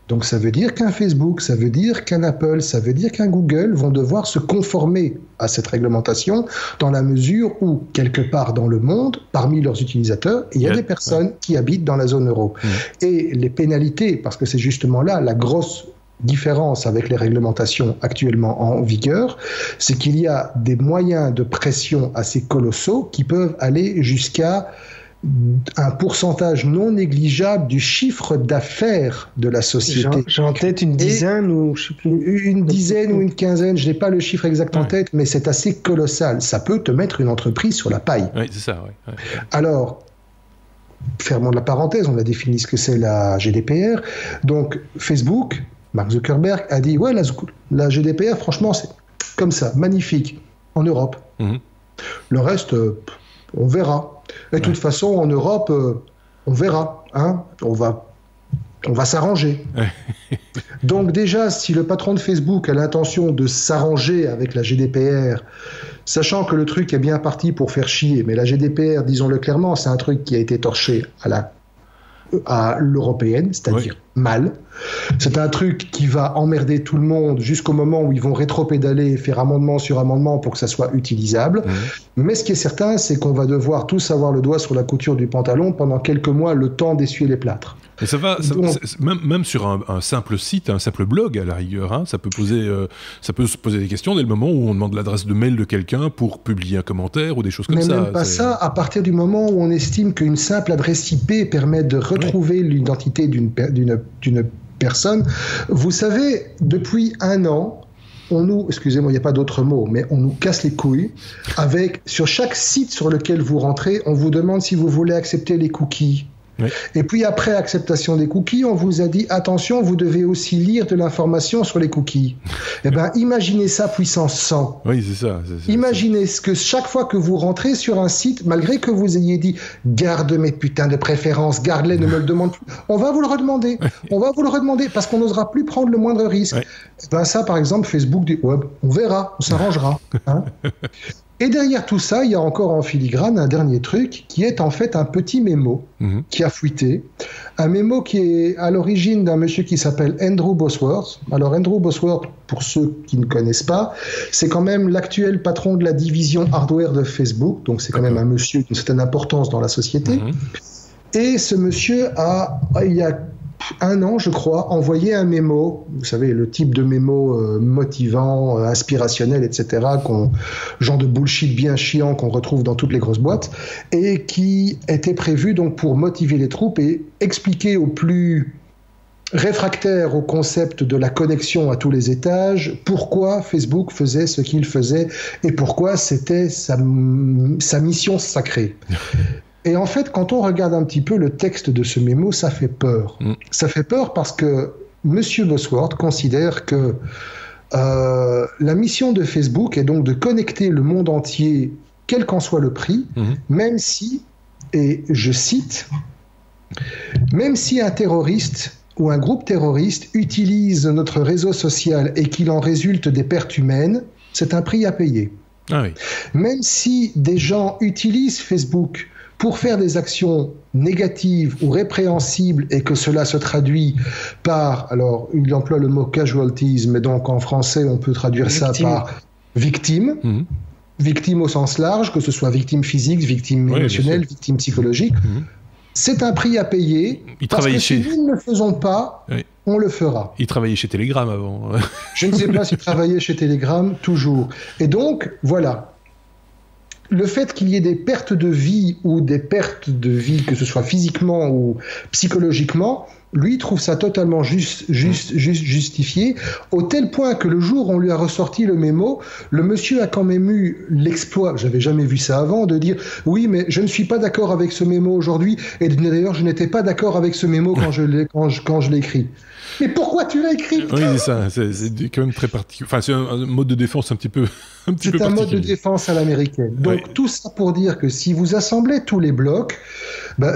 Donc ça veut dire qu'un Facebook, ça veut dire qu'un Apple, ça veut dire qu'un Google vont devoir se conformer à cette réglementation dans la mesure où, quelque part dans le monde, parmi leurs utilisateurs, il y a des personnes qui habitent dans la zone euro. Et les pénalités, parce que c'est justement là la grosse différence avec les réglementations actuellement en vigueur, c'est qu'il y a des moyens de pression assez colossaux qui peuvent aller jusqu'à un pourcentage non négligeable du chiffre d'affaires de la société. J'ai en tête une dizaine ou je sais plus. Une dizaine ou une quinzaine, je n'ai pas le chiffre exact en tête, mais c'est assez colossal. Ça peut te mettre une entreprise sur la paille. Oui, c'est ça. Ouais. Alors, fermons de la parenthèse, on a défini ce que c'est la GDPR. Donc, Facebook, Mark Zuckerberg a dit, ouais, la GDPR, franchement, c'est comme ça, magnifique, en Europe. Le reste, on verra. Et de toute façon, en Europe, on verra. Hein, on va s'arranger. Donc déjà, si le patron de Facebook a l'intention de s'arranger avec la GDPR, sachant que le truc est bien parti pour faire chier, mais la GDPR, disons-le clairement, c'est un truc qui a été torché à l'européenne, c'est-à-dire mal. C'est un truc qui va emmerder tout le monde jusqu'au moment où ils vont rétro-pédaler et faire amendement sur amendement pour que ça soit utilisable. Mais ce qui est certain, c'est qu'on va devoir tous avoir le doigt sur la couture du pantalon pendant quelques mois, le temps d'essuyer les plâtres. Et même sur un simple site, un simple blog à la rigueur, hein, ça peut se poser des questions dès le moment où on demande l'adresse de mail de quelqu'un pour publier un commentaire ou des choses comme ça. Mais même pas ça, à partir du moment où on estime qu'une simple adresse IP permet de retrouver l'identité d'une personne. Vous savez, depuis 1 an, excusez-moi, il n'y a pas d'autre mot, mais on nous casse les couilles sur chaque site sur lequel vous rentrez, on vous demande si vous voulez accepter les cookies. Et puis après acceptation des cookies, on vous a dit attention, vous devez aussi lire de l'information sur les cookies. Eh bien, imaginez ça puissance 100. Oui, c'est ça. Imaginez ce que chaque fois que vous rentrez sur un site, malgré que vous ayez dit garde mes putains de préférences, garde-les, ne me le demande plus, on va vous le redemander. On va vous le redemander parce qu'on n'osera plus prendre le moindre risque. Ben ça, par exemple, Facebook dit on verra, on s'arrangera. Hein. Et derrière tout ça, il y a encore en filigrane un dernier truc qui est en fait un petit mémo qui a fuité. Un mémo qui est à l'origine d'un monsieur qui s'appelle Andrew Bosworth. Alors Andrew Bosworth, pour ceux qui ne connaissent pas, c'est quand même l'actuel patron de la division hardware de Facebook. Donc c'est quand même un monsieur d'une certaine importance dans la société. Et ce monsieur il y a 1 an, je crois, envoyé un mémo, vous savez, le type de mémo motivant, inspirationnel, etc., genre de bullshit bien chiant qu'on retrouve dans toutes les grosses boîtes, et qui était prévu donc pour motiver les troupes et expliquer aux plus réfractaires au concept de la connexion à tous les étages pourquoi Facebook faisait ce qu'il faisait et pourquoi c'était sa mission sacrée. Et en fait, quand on regarde un petit peu le texte de ce mémo, ça fait peur. Ça fait peur parce que M. Bosworth considère que la mission de Facebook est donc de connecter le monde entier, quel qu'en soit le prix, même si, et je cite, même si un terroriste ou un groupe terroriste utilise notre réseau social et qu'il en résulte des pertes humaines, c'est un prix à payer. Ah oui. Même si des gens utilisent Facebook pour faire des actions négatives ou répréhensibles et que cela se traduit par, alors il emploie le mot casualties, mais donc en français on peut traduire ça par victime, victime au sens large, que ce soit victime physique, victime émotionnelle, victime psychologique. C'est un prix à payer, parce que si nous ne le faisons pas, on le fera. Il travaillait chez Telegram avant. Je ne sais pas s'il travaillait chez Telegram, toujours. Et donc, voilà. Le fait qu'il y ait des pertes de vie ou des pertes de vie, que ce soit physiquement ou psychologiquement, lui trouve ça totalement justifié, au tel point que le jour où on lui a ressorti le mémo, le monsieur a quand même eu l'exploit, j'avais jamais vu ça avant, de dire « Oui, mais je ne suis pas d'accord avec ce mémo aujourd'hui, et d'ailleurs je n'étais pas d'accord avec ce mémo quand je l'ai écrit. » Mais pourquoi tu l'as écrit? Oui, c'est ça. C'est quand même très particulier. Enfin, c'est un mode de défense un petit peu particulier. C'est un mode de défense à l'américaine. Donc, tout ça pour dire que si vous assemblez tous les blocs,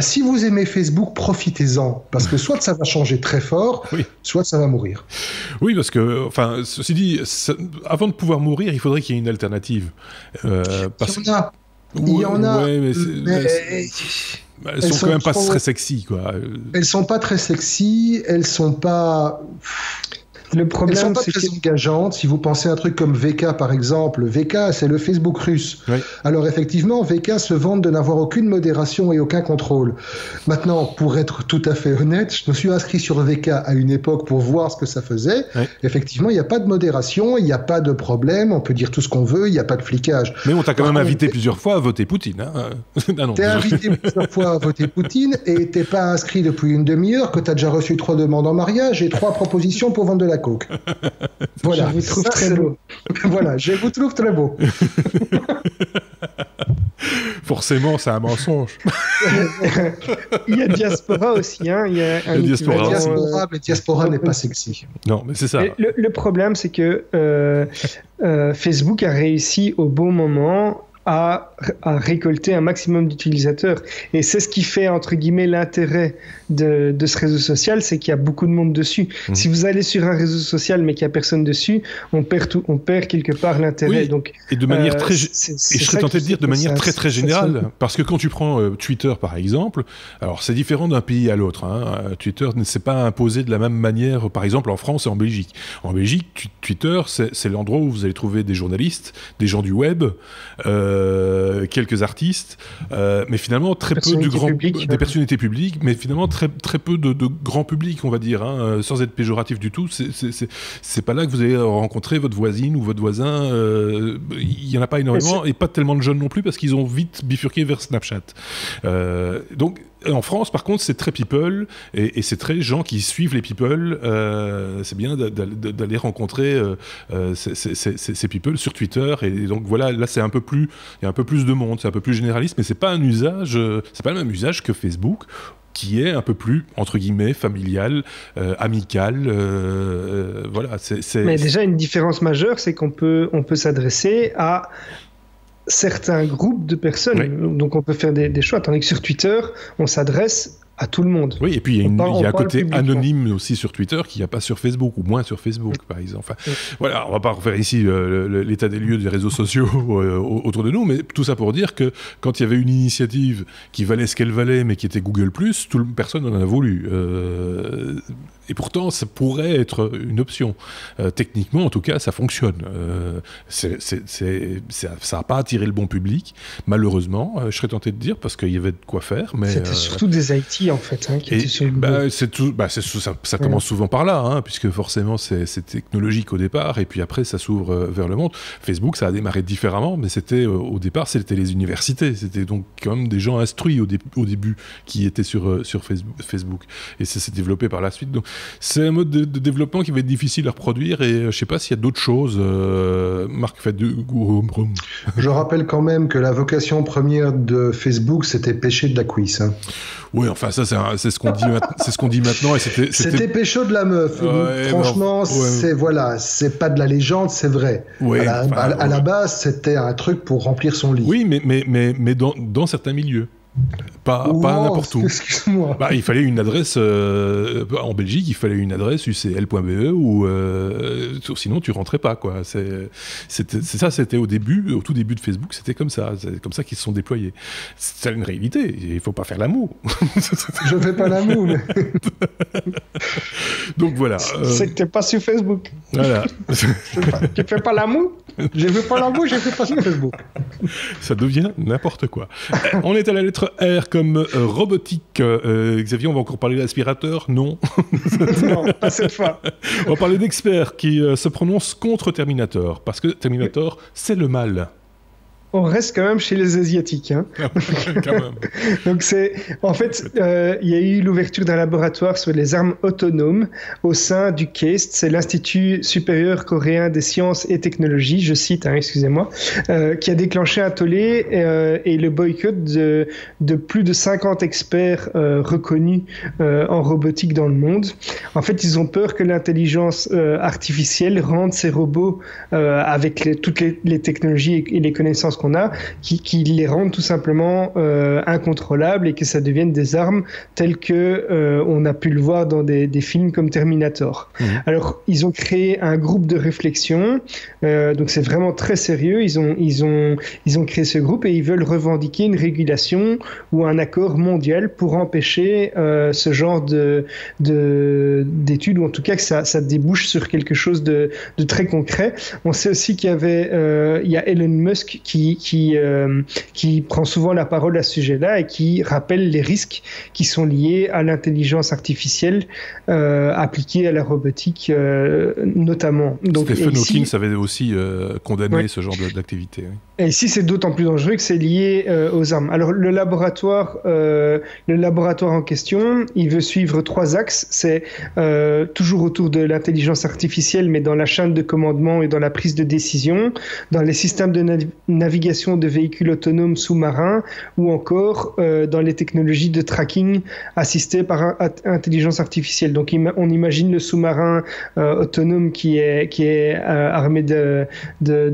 si vous aimez Facebook, profitez-en. Parce que soit ça va changer très fort, soit ça va mourir. Oui, parce que, enfin, ceci dit, avant de pouvoir mourir, il faudrait qu'il y ait une alternative. Il y en a. Ouais, mais elles sont quand même pas très sexy, quoi. Elles sont pas très sexy, elles sont pas... Le problème, elles sont pas c'est très engageantes. Si vous pensez à un truc comme VK, par exemple, VK, c'est le Facebook russe. Oui. Alors effectivement, VK se vante de n'avoir aucune modération et aucun contrôle. Maintenant, pour être tout à fait honnête, je me suis inscrit sur VK à une époque pour voir ce que ça faisait. Oui. Effectivement, il n'y a pas de modération, il n'y a pas de problème, on peut dire tout ce qu'on veut, il n'y a pas de flicage. Mais on t'a quand même invité plusieurs fois à voter Poutine. Hein. Ah non, T'es invité plusieurs fois à voter Poutine et t'es pas inscrit depuis une demi-heure, que t'as déjà reçu 3 demandes en mariage et 3 propositions pour vendre de la coke. Voilà. Je vous trouve très beau. Voilà, je vous trouve très beau. Forcément, c'est un mensonge. Il y a diaspora aussi, hein. Il y a un diaspora. Mais diaspora n'est pas sexy. Non, mais c'est ça. Le problème, c'est que Facebook a réussi au bon moment à récolter un maximum d'utilisateurs. Et c'est ce qui fait, entre guillemets, l'intérêt de ce réseau social, c'est qu'il y a beaucoup de monde dessus. Mmh. Si vous allez sur un réseau social mais qu'il n'y a personne dessus, on perd quelque part l'intérêt. Oui, donc, et de manière très... et je serais tenté de dire de manière très générale, parce que quand tu prends Twitter, par exemple, alors c'est différent d'un pays à l'autre. Hein. Twitter ne s'est pas imposé de la même manière, par exemple, en France et en Belgique. En Belgique, Twitter, c'est l'endroit où vous allez trouver des journalistes, des gens du web, quelques artistes, mais finalement très peu des personnalités publiques, mais finalement très peu de grand public, on va dire, hein, sans être péjoratif du tout. C'est pas là que vous allez rencontrer votre voisine ou votre voisin. Il y en a pas énormément et pas tellement de jeunes non plus parce qu'ils ont vite bifurqué vers Snapchat. Donc en France, par contre, c'est très people et c'est très gens qui suivent les people. C'est bien d'aller rencontrer ces people sur Twitter et donc voilà, là c'est un peu plus, il y a un peu plus de monde, c'est un peu plus généraliste, mais c'est pas un usage, c'est pas le même usage que Facebook, qui est un peu plus, entre guillemets, familial, amical. Voilà, Mais déjà, une différence majeure, c'est qu'on peut s'adresser à certains groupes de personnes. Oui. Donc, on peut faire des choix. Tandis que sur Twitter, on s'adresse à tout le monde. Oui, et puis il y a un côté anonyme aussi sur Twitter qu'il n'y a pas sur Facebook, ou moins sur Facebook, par exemple. Enfin, voilà, on ne va pas refaire ici l'état des lieux des réseaux sociaux autour de nous, mais tout ça pour dire que quand il y avait une initiative qui valait ce qu'elle valait, mais qui était Google+, personne n'en a voulu. Et pourtant, ça pourrait être une option. Techniquement, en tout cas, ça fonctionne. Ça n'a pas attiré le bon public, malheureusement. Je serais tenté de dire, parce qu'il y avait de quoi faire. Mais c'était surtout des IT, en fait, hein, qui étaient sur le ça commence souvent par là, hein, puisque forcément, c'est technologique au départ, et puis après, ça s'ouvre vers le monde. Facebook, ça a démarré différemment, mais au départ, c'était les universités. C'était donc quand même des gens instruits au début qui étaient sur Facebook. Et ça s'est développé par la suite. Donc, c'est un mode de développement qui va être difficile à reproduire et je ne sais pas s'il y a d'autres choses. Marc, faites de... Je rappelle quand même que la vocation première de Facebook, c'était pêcher de la cuisse. Hein. Oui, enfin ça c'est ce qu'on dit, maintenant. Et c'était pécho de la meuf. Franchement, c'est pas de la légende, c'est vrai. Ouais, à la base, c'était un truc pour remplir son lit. Oui, mais dans certains milieux. Pas n'importe où. Excuse-moi. Il fallait une adresse en Belgique, il fallait une adresse ucl.be ou sinon tu rentrais pas quoi. C'était au tout début de Facebook, c'était comme ça. C'est comme ça qu'ils se sont déployés. C'est une réalité. Il faut pas faire l'amour. Je fais pas l'amour. Mais... Donc voilà. C'est que t'es pas sur Facebook. Voilà. Tu fais pas l'amour. Je fais pas l'amour, je fais pas sur Facebook. Ça devient n'importe quoi. On est à la lettre R comme robotique. Xavier, on va encore parler d'aspirateur? Non. Non, pas cette fois. On va parler d'experts qui se prononcent contre Terminator, parce que Terminator, c'est le mal. On reste quand même chez les Asiatiques. Hein. Quand même. Donc en fait, il y a eu l'ouverture d'un laboratoire sur les armes autonomes au sein du KAIST, c'est l'Institut supérieur coréen des sciences et technologies, je cite, excusez-moi, qui a déclenché un tollé et le boycott de plus de 50 experts reconnus en robotique dans le monde. En fait, ils ont peur que l'intelligence artificielle rende ces robots avec toutes les technologies et les connaissances qu'on a, qui les rendent tout simplement incontrôlables et que ça devienne des armes telles que on a pu le voir dans des films comme Terminator. Alors, ils ont créé un groupe de réflexion, donc c'est vraiment très sérieux. Ils ont créé ce groupe et ils veulent revendiquer une régulation ou un accord mondial pour empêcher ce genre d'études, ou en tout cas que ça débouche sur quelque chose de très concret. On sait aussi qu'il y a Elon Musk qui prend souvent la parole à ce sujet-là et qui rappelle les risques qui sont liés à l'intelligence artificielle appliquée à la robotique notamment. Donc, Stephen Hawking avait aussi condamné ce genre d'activité. Oui. Et ici, c'est d'autant plus dangereux que c'est lié aux armes. Alors, le laboratoire en question, il veut suivre 3 axes. C'est toujours autour de l'intelligence artificielle, mais dans la chaîne de commandement et dans la prise de décision, dans les systèmes de navigation de véhicules autonomes sous-marins, ou encore dans les technologies de tracking assistées par intelligence artificielle. Donc, on imagine le sous-marin autonome qui est armé de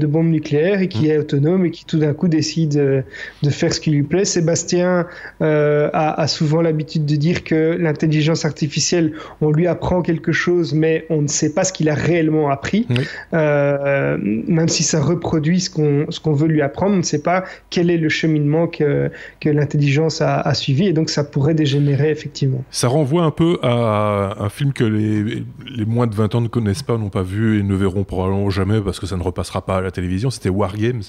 bombes nucléaires et qui est autonome et qui tout d'un coup décide de faire ce qui lui plaît. Sébastien a souvent l'habitude de dire que l'intelligence artificielle, on lui apprend quelque chose, mais on ne sait pas ce qu'il a réellement appris. Oui. Même si ça reproduit ce qu'on veut lui apprendre, on ne sait pas quel est le cheminement que l'intelligence a suivi, et donc ça pourrait dégénérer effectivement. Ça renvoie un peu à un film que les moins de 20 ans ne connaissent pas, n'ont pas vu et ne verront probablement jamais parce que ça ne repassera pas à la télévision. C'était War Games,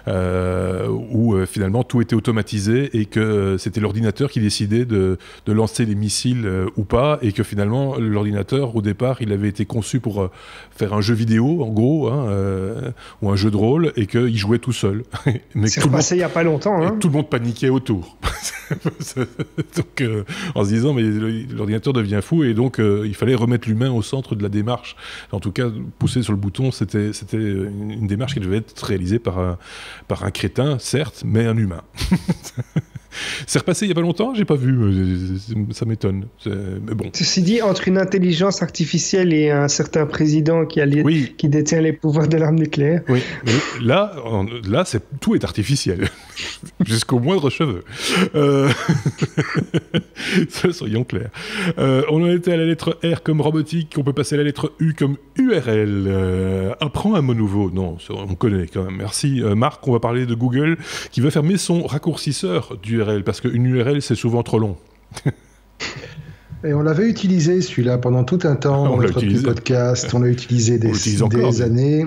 où finalement tout était automatisé et que c'était l'ordinateur qui décidait de lancer les missiles ou pas, et que finalement l'ordinateur au départ il avait été conçu pour faire un jeu vidéo en gros, ou un jeu de rôle, et qu'il jouait tout seul. Mais c'est repassé il n'y a pas longtemps. Tout le monde paniquait autour. Donc, en se disant mais l'ordinateur devient fou, et donc il fallait remettre l'humain au centre de la démarche. En tout cas, pousser sur le bouton, c'était une démarche qui devait être réalisée par un crétin, certes, mais un humain. C'est repassé il n'y a pas longtemps, j'ai pas vu, ça m'étonne. Mais bon. Ceci dit, entre une intelligence artificielle et un certain président qui détient les pouvoirs de l'arme nucléaire. Oui, mais là tout est artificiel, jusqu'au moindre cheveu. Soyons clairs. On en était à la lettre R comme robotique, on peut passer à la lettre U comme URL. Apprends un mot nouveau. Non, on connaît quand même. Merci Marc, on va parler de Google qui va fermer son raccourcisseur d'URL, parce qu'une URL c'est souvent trop long. Et on l'avait utilisé celui-là pendant tout un temps dans notre petit podcast, on l'a utilisé des années.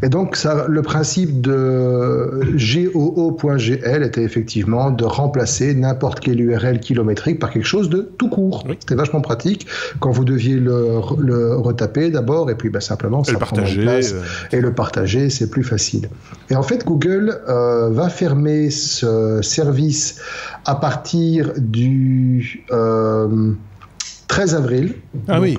Et donc, le principe de goo.gl était effectivement de remplacer n'importe quelle URL kilométrique par quelque chose de tout court. Oui. C'était vachement pratique quand vous deviez le retaper d'abord, et puis simplement ça prend en place, et le partager, c'est plus facile. Et en fait, Google va fermer ce service à partir du 13 avril. Ah oui.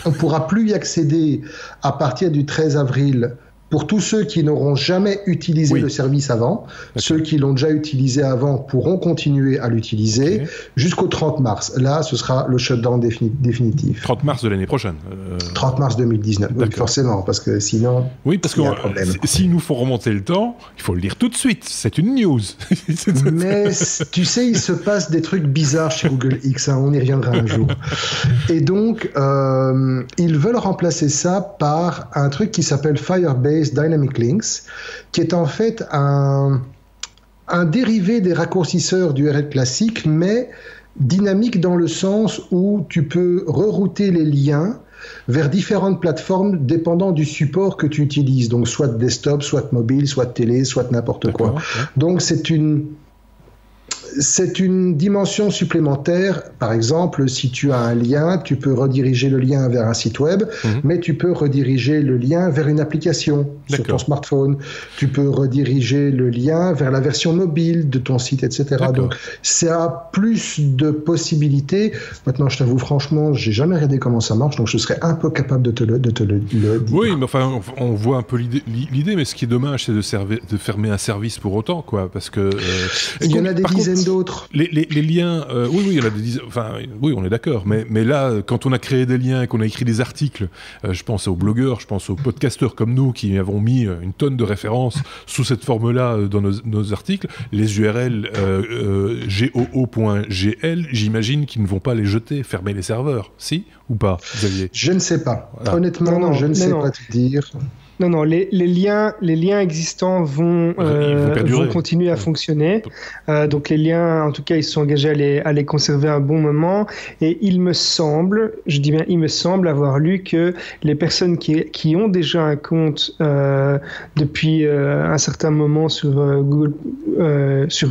On ne pourra plus y accéder à partir du 13 avril pour tous ceux qui n'auront jamais utilisé le service avant. Okay. Ceux qui l'ont déjà utilisé avant pourront continuer à l'utiliser jusqu'au 30 mars. Là, ce sera le shutdown définitif. 30 mars de l'année prochaine. 30 mars 2019, oui, forcément, parce que sinon, il y a un problème. S'il nous faut remonter le temps, il faut le dire tout de suite. C'est une news. Mais tu sais, il se passe des trucs bizarres chez Google X. On y reviendra un jour. Et donc, ils veulent remplacer ça par un truc qui s'appelle Firebase Dynamic Links, qui est en fait un dérivé des raccourcisseurs d'URL classiques, mais dynamique dans le sens où tu peux rerouter les liens vers différentes plateformes dépendant du support que tu utilises, donc soit desktop, soit mobile, soit télé, soit n'importe quoi. Ouais. Donc c'est une dimension supplémentaire. Par exemple, si tu as un lien, tu peux rediriger le lien vers un site web, mais tu peux rediriger le lien vers une application sur ton smartphone. Tu peux rediriger le lien vers la version mobile de ton site, etc. Donc, ça a plus de possibilités. Maintenant, je t'avoue franchement, j'ai jamais regardé comment ça marche, donc je serais un peu capable de te le dire. Oui, mais enfin, on voit un peu l'idée, mais ce qui est dommage, c'est de fermer un service pour autant, quoi, parce que... il y en a des dizaines dizaines d'autres. Les liens, oui, il y en a des dizaines, enfin, oui, on est d'accord, mais là, quand on a créé des liens, qu'on a écrit des articles, je pense aux blogueurs, je pense aux podcasteurs comme nous, qui avons mis une tonne de références sous cette forme-là dans nos articles, les URL goo.gl, j'imagine qu'ils ne vont pas les jeter, fermer les serveurs, si ou pas, Xavier? Je ne sais pas. Voilà. Honnêtement, je ne sais pas te dire. Non, les liens existants vont continuer à fonctionner. Donc les liens, en tout cas, ils se sont engagés à les conserver un bon moment. Et il me semble, je dis bien il me semble, avoir lu que les personnes qui ont déjà un compte depuis un certain moment sur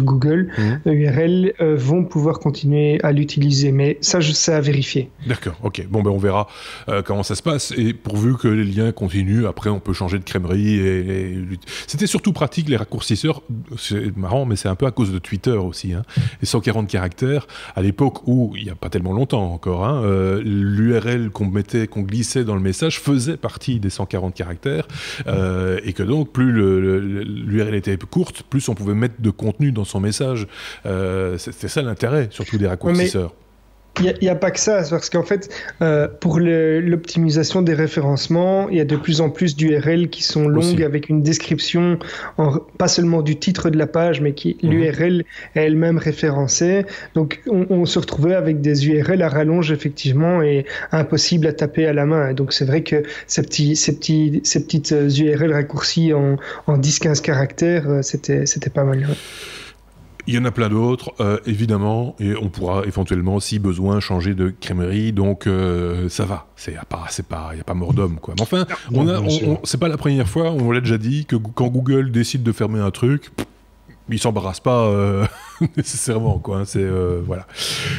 Google URL vont pouvoir continuer à l'utiliser. Mais ça, c'est à vérifier. D'accord, ok. Bon, on verra comment ça se passe. Et pourvu que les liens continuent, après on peut changer de crèmerie. C'était surtout pratique, les raccourcisseurs. C'est marrant, mais c'est un peu à cause de Twitter aussi. Hein. Les 140 caractères, à l'époque où, il n'y a pas tellement longtemps encore, l'URL qu'on glissait dans le message faisait partie des 140 caractères. Et que donc, plus l'URL était courte, plus on pouvait mettre de contenu dans son message. C'était ça l'intérêt, surtout des raccourcisseurs. Il n'y a pas que ça, parce qu'en fait, pour l'optimisation des référencements, il y a de plus en plus d'URL qui sont longues aussi, avec une description, pas seulement du titre de la page, mais l'URL est elle-même référencée. Donc, on se retrouvait avec des URL à rallonge, effectivement, et impossible à taper à la main. Et donc, c'est vrai que ces petites URL raccourcies en 10-15 caractères, c'était pas mal. Ouais. Il y en a plein d'autres, évidemment, et on pourra éventuellement, si besoin, changer de crèmerie, donc ça va. Il n'y a pas mort d'homme, quoi. Mais enfin, c'est pas la première fois, on l'a déjà dit, que quand Google décide de fermer un truc, il s'embarrasse pas nécessairement, quoi. Voilà.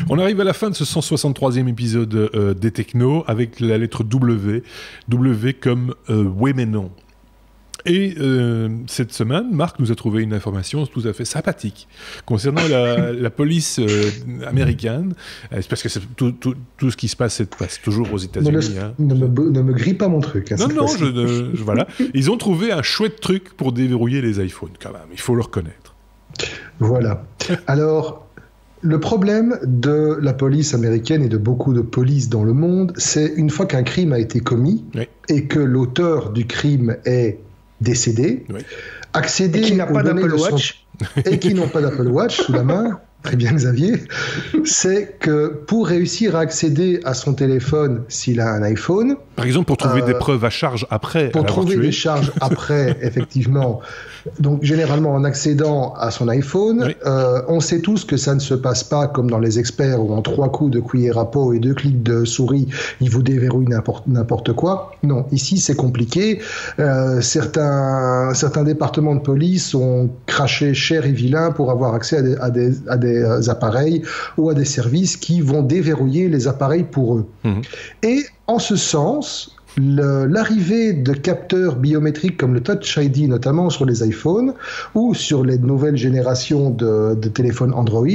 On arrive à la fin de ce 163e épisode des Technos, avec la lettre W. W comme oui mais non. Et cette semaine, Marc nous a trouvé une information tout à fait sympathique concernant la police américaine. C'est parce que tout ce qui se passe toujours aux États-Unis. Ne me grille pas mon truc. Non, voilà. Ils ont trouvé un chouette truc pour déverrouiller les iPhones, quand même. Il faut le reconnaître. Voilà. Alors, le problème de la police américaine et de beaucoup de polices dans le monde, c'est une fois qu'un crime a été commis et que l'auteur du crime est décédé, accéder et qui n'a pas d'Apple Watch et qui n'ont pas d'Apple Watch sous la main, très bien Xavier, c'est que pour réussir à accéder à son téléphone s'il a un iPhone, par exemple pour trouver des preuves à charge après, pour trouver des charges après, effectivement, donc généralement en accédant à son iPhone, on sait tous que ça ne se passe pas comme dans les experts où en 3 coups de cuillère à peau et 2 clics de souris, ils vous déverrouillent n'importe quoi. Non, ici c'est compliqué. Certains départements de police ont craché cher et vilain pour avoir accès à des appareils ou à des services qui vont déverrouiller les appareils pour eux. Et en ce sens, l'arrivée de capteurs biométriques comme le Touch ID, notamment sur les iPhones ou sur les nouvelles générations de téléphones Android,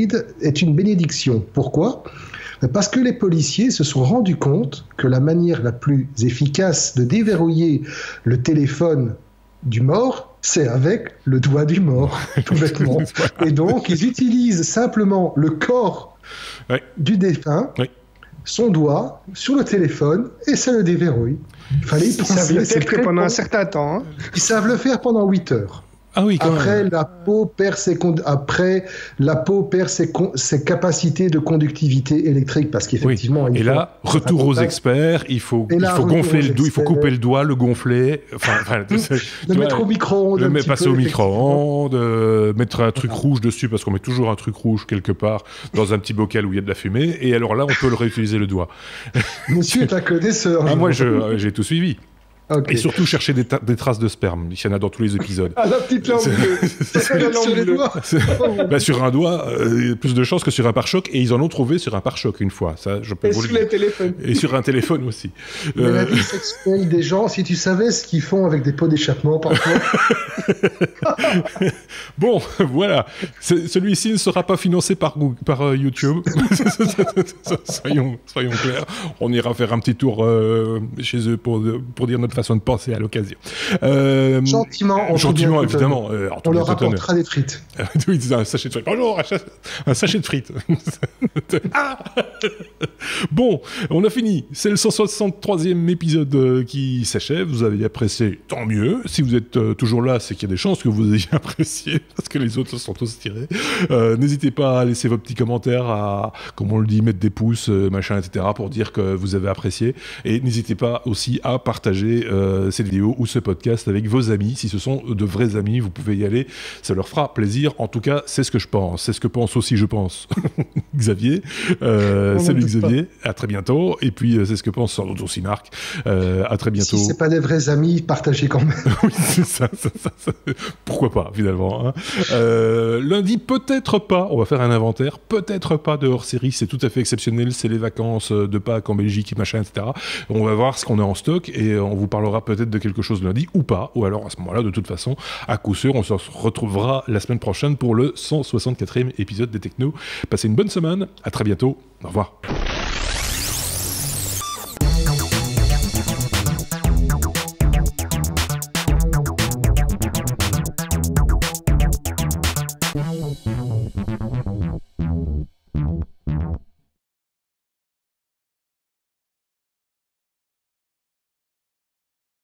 est une bénédiction. Pourquoi ? Parce que les policiers se sont rendus compte que la manière la plus efficace de déverrouiller le téléphone du mort, c'est avec le doigt du mort, tout bêtement. Et donc, ils utilisent simplement le corps du défunt, son doigt sur le téléphone, et ça le déverrouille. Il fallait y penser. Ils savent le faire que pendant un certain temps. Ils savent le faire pendant 8 heures. Ah oui, après, la peau perd ses capacités de conductité électrique parce qu'effectivement. Et là, retour aux experts, il faut gonfler le doigt, il faut couper le doigt, le gonfler, le mettre au micro-ondes, le passer au micro-ondes, mettre un truc rouge dessus parce qu'on met toujours un truc rouge quelque part dans un petit bocal où il y a de la fumée. Et alors là, on peut le réutiliser le doigt. Monsieur est un connaisseur. Moi, j'ai tout suivi. Okay. Et surtout chercher des traces de sperme. Il y en a dans tous les épisodes. Ah, la petite lampe bleue. Sur les doigts. Sur un doigt, plus de chances que sur un pare-choc. Et ils en ont trouvé sur un pare-choc une fois. Ça, je peux vous le dire. Les téléphones. Et sur un téléphone aussi. La vie sexuelle des gens, si tu savais ce qu'ils font avec des pots d'échappement parfois. Bon, voilà. Celui-ci ne sera pas financé par YouTube. Soyons clairs. On ira faire un petit tour chez eux pour dire notre façon de penser à l'occasion. Gentiment, évidemment. On leur apportera des frites. Oui, c'est un sachet de frites. Bonjour, un sachet de frites. Ah bon, on a fini. C'est le 163e épisode qui s'achève. Vous avez apprécié, tant mieux. Si vous êtes toujours là, c'est qu'il y a des chances que vous ayez apprécié, parce que les autres se sont tous tirés. N'hésitez pas à laisser vos petits commentaires, à, comme on le dit, mettre des pouces, machin, etc., pour dire que vous avez apprécié. Et n'hésitez pas aussi à partager cette vidéo ou ce podcast avec vos amis. Si ce sont de vrais amis, vous pouvez y aller. Ça leur fera plaisir. En tout cas, c'est ce que je pense. C'est ce que pense aussi, je pense, Xavier. Salut Xavier. À très bientôt. Et puis, c'est ce que pense sans doute aussi Marc. À très bientôt. Si c'est pas des vrais amis, partagez quand même. Oui, c'est ça. Pourquoi pas, finalement. Hein. Lundi, peut-être pas. On va faire un inventaire. Peut-être pas de hors-série. C'est tout à fait exceptionnel. C'est les vacances de Pâques en Belgique, machin, etc. On va voir ce qu'on a en stock et on vous parlera peut-être de quelque chose lundi ou pas. Ou alors, à ce moment-là, de toute façon, à coup sûr, on se retrouvera la semaine prochaine pour le 164e épisode des Technos. Passez une bonne semaine. À très bientôt. Au revoir.